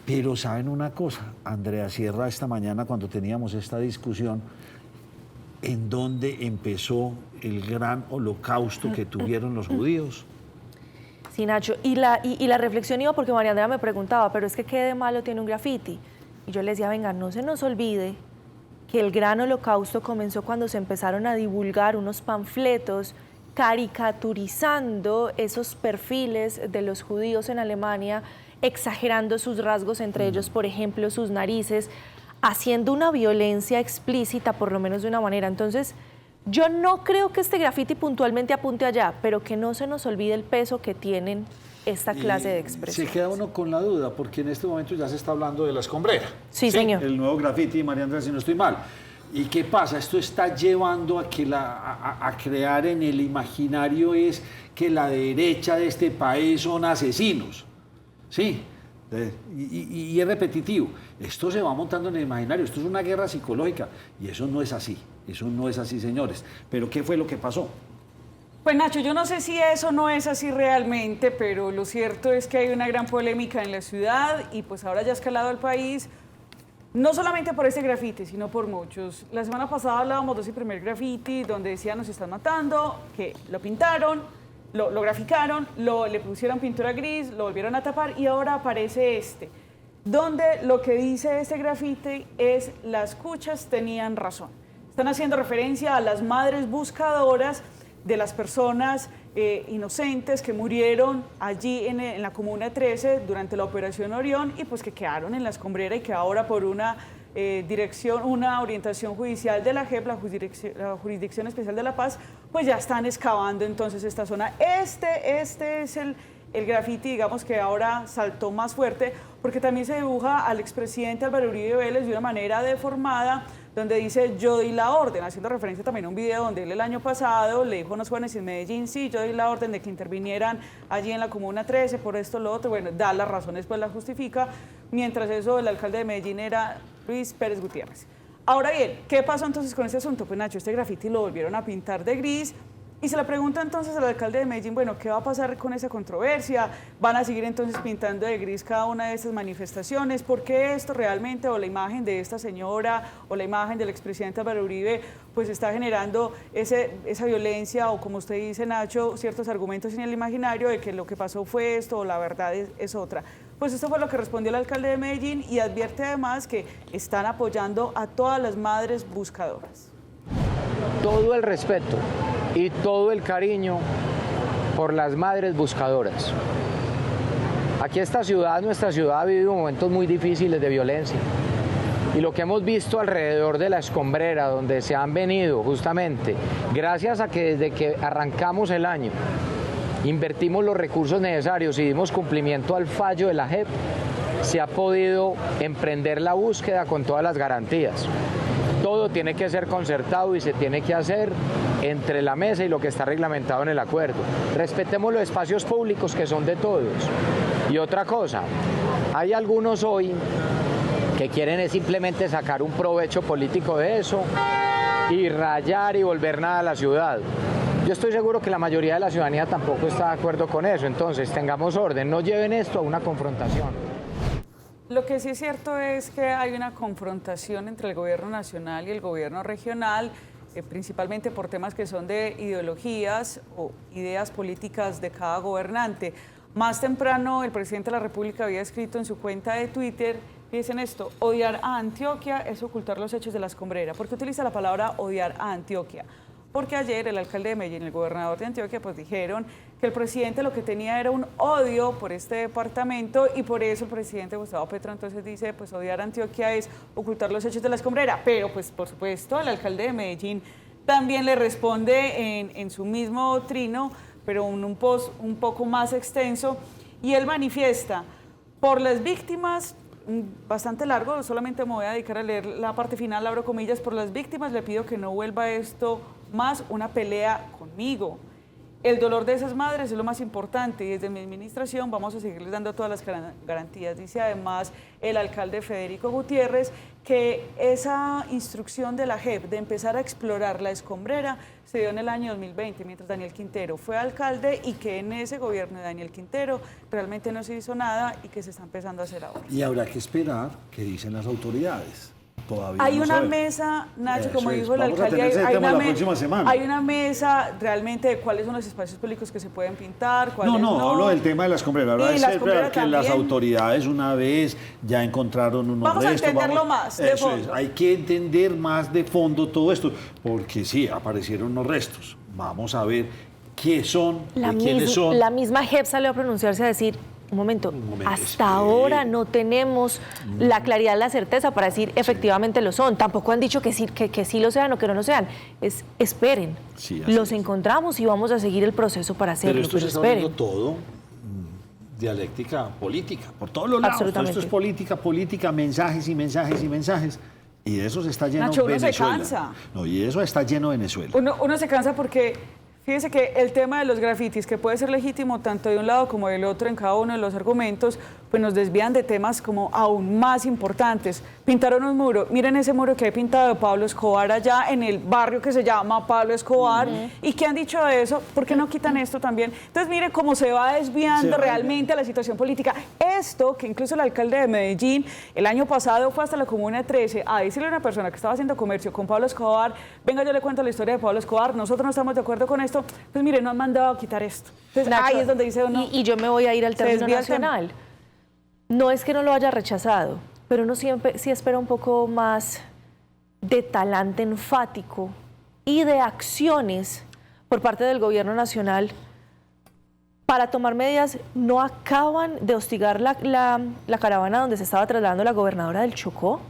Pero ¿saben una cosa? Andrea Sierra, esta mañana cuando teníamos esta discusión, ¿en dónde empezó el gran holocausto que tuvieron los judíos? Sí, Nacho, y la reflexión iba porque María Andrea me preguntaba, pero es que ¿qué de malo tiene un grafiti? Y yo le decía, venga, no se nos olvide que el gran holocausto comenzó cuando se empezaron a divulgar unos panfletos caricaturizando esos perfiles de los judíos en Alemania, exagerando sus rasgos, entre ellos, por ejemplo, sus narices, haciendo una violencia explícita, por lo menos de una manera. Entonces, Yo no creo que este graffiti puntualmente apunte allá, pero que no se nos olvide el peso que tienen esta clase de expresiones. Se queda uno con la duda, porque en este momento ya se está hablando de la escombrera. Sí, señor. El nuevo graffiti, María Andrea, si no estoy mal. ¿Y qué pasa? Esto está llevando a que a crear en el imaginario es que la derecha de este país son asesinos. Sí. Y es repetitivo. Esto se va montando en el imaginario. Esto es una guerra psicológica. Y eso no es así. Eso no es así, señores. Pero ¿qué fue lo que pasó? Pues Nacho, yo no sé si eso no es así realmente, pero lo cierto es que hay una gran polémica en la ciudad y pues ahora ya ha escalado el país, no solamente por este grafiti, sino por muchos. La semana pasada hablábamos de ese primer grafiti donde decía nos están matando, que lo pintaron, lo graficaron, le pusieron pintura gris, lo volvieron a tapar y ahora aparece este, donde lo que dice este grafiti es las cuchas tenían razón. Están haciendo referencia a las madres buscadoras de las personas inocentes que murieron allí en la Comuna 13 durante la Operación Orión y pues que quedaron en la escombrera y que ahora por una orientación judicial de la JEP, la Jurisdicción Especial de la Paz, pues ya están excavando entonces esta zona. Este es el grafiti, digamos, que ahora saltó más fuerte porque también se dibuja al expresidente Álvaro Uribe Vélez de una manera deformada, donde dice yo doy la orden, haciendo referencia también a un video donde él el año pasado le dijo a unos jóvenes en Medellín, sí, yo doy la orden de que intervinieran allí en la Comuna 13, por esto, lo otro, bueno, da las razones, pues la justifica, mientras eso el alcalde de Medellín era Luis Pérez Gutiérrez. Ahora bien, ¿qué pasó entonces con este asunto? Pues Nacho, este grafiti lo volvieron a pintar de gris, y se le pregunta entonces al alcalde de Medellín, bueno, ¿qué va a pasar con esa controversia? ¿Van a seguir entonces pintando de gris cada una de estas manifestaciones? ¿Por qué esto realmente, o la imagen de esta señora, o la imagen del expresidente Álvaro Uribe, pues está generando esa violencia, o como usted dice, Nacho, ciertos argumentos en el imaginario de que lo que pasó fue esto, o la verdad es otra? Pues esto fue lo que respondió el alcalde de Medellín y advierte además que están apoyando a todas las madres buscadoras. Todo el respeto y todo el cariño por las madres buscadoras. Aquí nuestra ciudad ha vivido momentos muy difíciles de violencia. Y lo que hemos visto alrededor de la escombrera, donde se han venido justamente, gracias a que desde que arrancamos el año, invertimos los recursos necesarios y dimos cumplimiento al fallo de la JEP, se ha podido emprender la búsqueda con todas las garantías. Todo tiene que ser concertado y se tiene que hacer entre la mesa y lo que está reglamentado en el acuerdo. Respetemos los espacios públicos que son de todos. Y otra cosa, hay algunos hoy que quieren simplemente sacar un provecho político de eso y rayar y volver nada a la ciudad. Yo estoy seguro que la mayoría de la ciudadanía tampoco está de acuerdo con eso, entonces tengamos orden, no lleven esto a una confrontación. Lo que sí es cierto es que hay una confrontación entre el gobierno nacional y el gobierno regional, principalmente por temas que son de ideologías o ideas políticas de cada gobernante. Más temprano, el presidente de la República había escrito en su cuenta de Twitter, dicen esto, odiar a Antioquia es ocultar los hechos de la escombrera. ¿Por qué utiliza la palabra odiar a Antioquia? Porque ayer el alcalde de Medellín y el gobernador de Antioquia pues dijeron que el presidente lo que tenía era un odio por este departamento y por eso el presidente Gustavo Petro entonces dice pues odiar a Antioquia es ocultar los hechos de la escombrera. Pero pues por supuesto el alcalde de Medellín también le responde en su mismo trino, pero en un post un poco más extenso y él manifiesta por las víctimas, bastante largo, solamente me voy a dedicar a leer la parte final, abro comillas, por las víctimas le pido que no vuelva esto más una pelea conmigo. El dolor de esas madres es lo más importante y desde mi administración vamos a seguirles dando todas las garantías. Dice además el alcalde Federico Gutiérrez que esa instrucción de la JEP de empezar a explorar la escombrera se dio en el año 2020, mientras Daniel Quintero fue alcalde y que en ese gobierno de Daniel Quintero realmente no se hizo nada y que se está empezando a hacer ahora. Y habrá que esperar qué dicen las autoridades. Todavía hay no una sabemos. Mesa, Nacho, Eso como es. dijo el Vamos a alcalde, tener ese tema la próxima semana. hay una mesa realmente de cuáles son los espacios públicos que se pueden pintar, cuáles No, hablo del tema de la escombrera. Hablo de la ser escombrera que las también. autoridades una vez ya encontraron unos Vamos a restos. entenderlo más de Eso fondo. es, hay que entender más de fondo todo esto, porque sí, aparecieron unos restos. Vamos a ver qué son, quiénes son. La misma JEP salió a pronunciarse a decir un momento, hasta ahora no tenemos la claridad, la certeza para decir efectivamente lo son. Tampoco han dicho que sí lo sean o que no lo sean. Esperen, los encontramos y vamos a seguir el proceso para hacerlo. Pero esto se está volviendo todo dialéctica política, por todos los lados. Esto es política, mensajes y mensajes y mensajes. Y de eso se está lleno Nacho, Venezuela. Uno se cansa. No, y eso está lleno Venezuela. Uno se cansa porque, fíjese que el tema de los grafitis, que puede ser legítimo tanto de un lado como del otro en cada uno de los argumentos, pues nos desvían de temas como aún más importantes. Pintaron un muro, miren ese muro que he pintado de Pablo Escobar allá en el barrio que se llama Pablo Escobar. ¿Y qué han dicho de eso? ¿Por qué no quitan esto también? Entonces miren cómo se va desviando realmente la situación política. Esto, que incluso el alcalde de Medellín el año pasado fue hasta la Comuna 13 a decirle a una persona que estaba haciendo comercio con Pablo Escobar, venga, yo le cuento la historia de Pablo Escobar, nosotros no estamos de acuerdo con esto, pues miren, no han mandado a quitar esto. Entonces Nacho, ahí es donde dice uno... Y yo me voy a ir al término nacional. No es que no lo haya rechazado, pero uno siempre sí espera un poco más de talante enfático y de acciones por parte del gobierno nacional para tomar medidas. No acaban de hostigar la caravana donde se estaba trasladando la gobernadora del Chocó,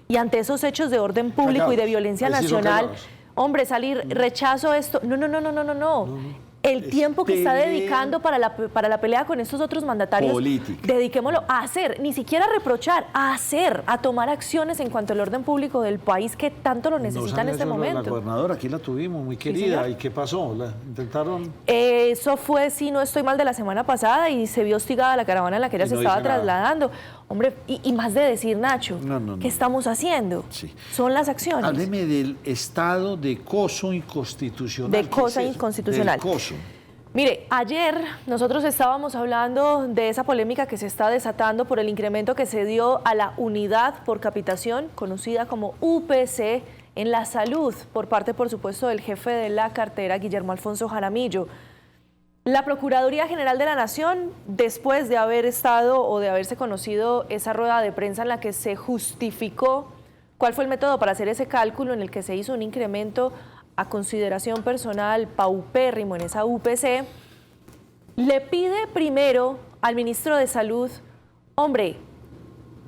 y ante esos hechos de orden público y de violencia nacional, hombre, salir, rechazo esto, no. El tiempo que está dedicando para la pelea con estos otros mandatarios, dediquémoslo a hacer, ni siquiera a reprochar, a hacer, a tomar acciones en cuanto al orden público del país que tanto lo necesita en este momento. La gobernadora, aquí la tuvimos, muy querida. Sí, ¿y qué pasó? ¿La intentaron? Eso fue, si no estoy mal, de la semana pasada, y se vio hostigada la caravana en la que ella se estaba trasladando. Hombre, y más de decir, Nacho, ¿qué estamos haciendo? Sí. Son las acciones. Hábleme del estado de coso inconstitucional. De cosa inconstitucional. Del coso. Mire, ayer nosotros estábamos hablando de esa polémica que se está desatando por el incremento que se dio a la unidad por capitación, conocida como UPC, en la salud, por parte, por supuesto, del jefe de la cartera, Guillermo Alfonso Jaramillo. La Procuraduría General de la Nación, después de haber estado o de haberse conocido esa rueda de prensa en la que se justificó cuál fue el método para hacer ese cálculo en el que se hizo un incremento a consideración personal paupérrimo en esa UPC, le pide primero al ministro de Salud, hombre,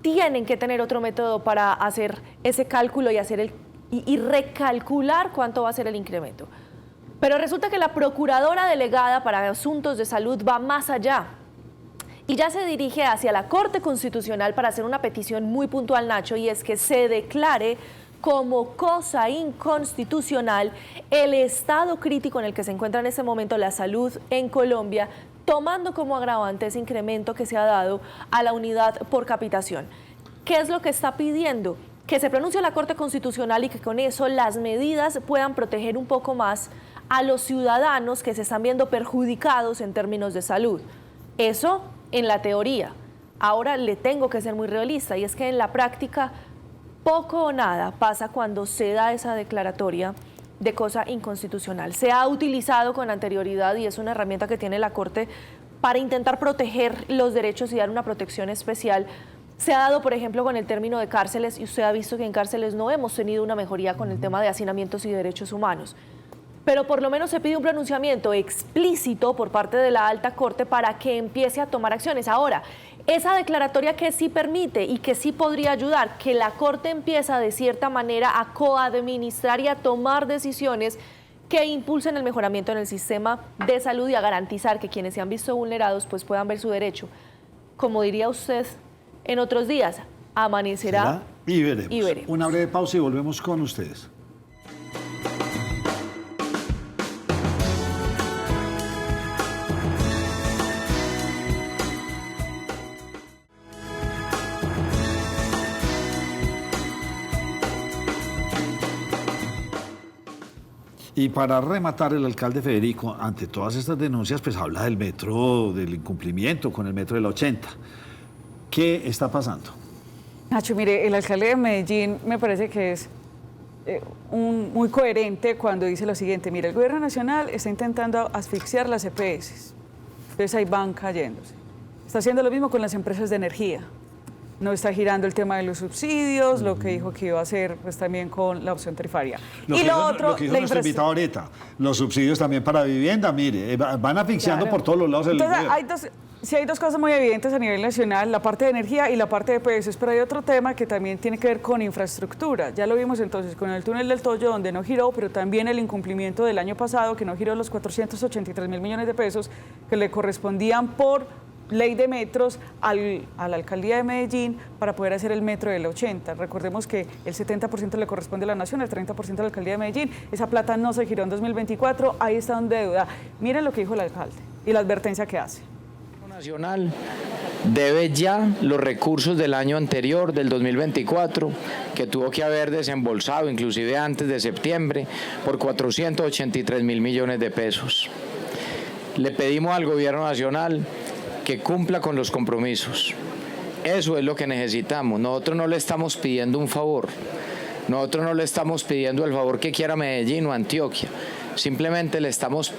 tienen que tener otro método para hacer ese cálculo y recalcular cuánto va a ser el incremento. Pero resulta que la procuradora delegada para asuntos de salud va más allá y ya se dirige hacia la Corte Constitucional para hacer una petición muy puntual, Nacho, y es que se declare como cosa inconstitucional el estado crítico en el que se encuentra en este momento la salud en Colombia, tomando como agravante ese incremento que se ha dado a la unidad por capitación. ¿Qué es lo que está pidiendo? Que se pronuncie la Corte Constitucional y que con eso las medidas puedan proteger un poco más a los ciudadanos que se están viendo perjudicados en términos de salud. Eso en la teoría. Ahora le tengo que ser muy realista, y es que en la práctica poco o nada pasa cuando se da esa declaratoria de cosa inconstitucional. Se ha utilizado con anterioridad y es una herramienta que tiene la Corte para intentar proteger los derechos y dar una protección especial. Se ha dado, por ejemplo, con el término de cárceles, y usted ha visto que en cárceles no hemos tenido una mejoría con el tema de hacinamientos y derechos humanos. Pero por lo menos se pide un pronunciamiento explícito por parte de la Alta Corte para que empiece a tomar acciones. Ahora, esa declaratoria que sí permite y que sí podría ayudar, que la Corte empieza de cierta manera a coadministrar y a tomar decisiones que impulsen el mejoramiento en el sistema de salud y a garantizar que quienes se han visto vulnerados pues puedan ver su derecho. Como diría usted en otros días, amanecerá y veremos. Una breve pausa y volvemos con ustedes. Y para rematar, el alcalde Federico, ante todas estas denuncias, pues habla del metro, del incumplimiento con el metro de la 80. ¿Qué está pasando? Nacho, mire, el alcalde de Medellín me parece que es muy coherente cuando dice lo siguiente. Mire, el gobierno nacional está intentando asfixiar las EPS. Entonces ahí van cayéndose. Está haciendo lo mismo con las empresas de energía. no está girando el tema de los subsidios, lo que dijo que iba a hacer pues también con la opción tarifaria. Y lo otro, lo que dijo nuestro invitado ahorita, los subsidios también para vivienda, mire, van asfixiando por todos los lados el Entonces, gobierno. Sí hay dos cosas muy evidentes a nivel nacional, la parte de energía y la parte de precios, pero hay otro tema que también tiene que ver con infraestructura. Ya lo vimos entonces con el túnel del Toyo, donde no giró, pero también el incumplimiento del año pasado, que no giró los 483.000 millones de pesos que le correspondían por ley de metros a la alcaldía de Medellín para poder hacer el metro del 80. Recordemos que el 70% le corresponde a la nación, el 30% a la alcaldía de Medellín. Esa plata no se giró en 2024, ahí está en deuda. Miren lo que dijo el alcalde y la advertencia que hace. Nacional debe ya los recursos del año anterior, del 2024, que tuvo que haber desembolsado inclusive antes de septiembre por 483.000 millones de pesos. Le pedimos al gobierno nacional que cumpla con los compromisos. Eso es lo que necesitamos. Nosotros no le estamos pidiendo un favor. Nosotros no le estamos pidiendo el favor que quiera Medellín o Antioquia. Simplemente le estamos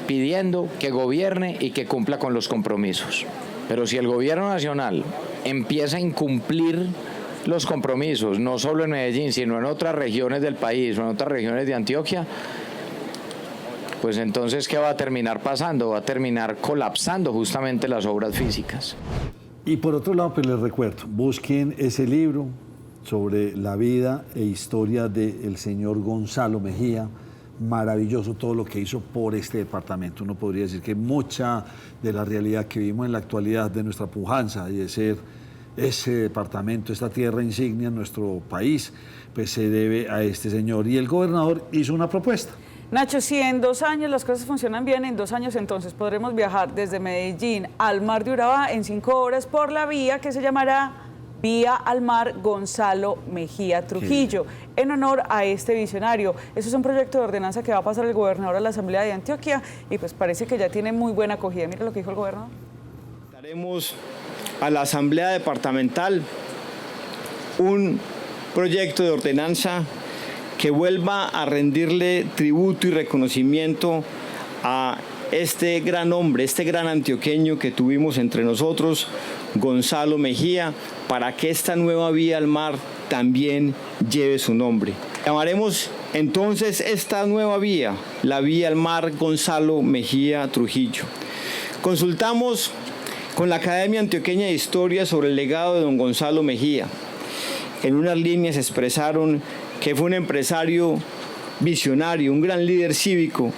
pidiendo que gobierne y que cumpla con los compromisos. Pero si el gobierno nacional empieza a incumplir los compromisos, no solo en Medellín, sino en otras regiones del país o en otras regiones de Antioquia, pues entonces, ¿qué va a terminar pasando? Va a terminar colapsando justamente las obras físicas. Y por otro lado, pues les recuerdo, busquen ese libro sobre la vida e historia del señor Gonzalo Mejía. Maravilloso todo lo que hizo por este departamento. Uno podría decir que mucha de la realidad que vivimos en la actualidad de nuestra pujanza y de ser ese departamento, esta tierra insignia en nuestro país, pues se debe a este señor. Y el gobernador hizo una propuesta. Nacho, si en 2 años las cosas funcionan bien, en 2 años entonces podremos viajar desde Medellín al mar de Urabá en 5 horas por la vía que se llamará Vía al Mar Gonzalo Mejía Trujillo, en honor a este visionario. Eso es un proyecto de ordenanza que va a pasar el gobernador a la Asamblea de Antioquia y pues parece que ya tiene muy buena acogida. Mira lo que dijo el gobernador. Daremos a la Asamblea Departamental un proyecto de ordenanza que vuelva a rendirle tributo y reconocimiento a este gran hombre, este gran antioqueño que tuvimos entre nosotros, Gonzalo Mejía, para que esta nueva vía al mar también lleve su nombre. Llamaremos entonces esta nueva vía, la vía al mar Gonzalo Mejía Trujillo. Consultamos con la Academia Antioqueña de Historia sobre el legado de don Gonzalo Mejía. En unas líneas expresaron que fue un empresario visionario, un gran líder cívico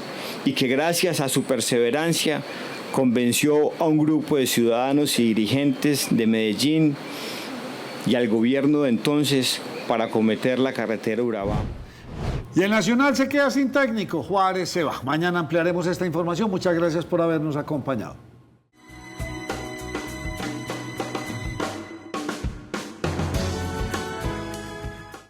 y que gracias a su perseverancia convenció a un grupo de ciudadanos y dirigentes de Medellín y al gobierno de entonces para acometer la carretera Urabá. Y el Nacional se queda sin técnico, Juárez se va. Mañana ampliaremos esta información. Muchas gracias por habernos acompañado.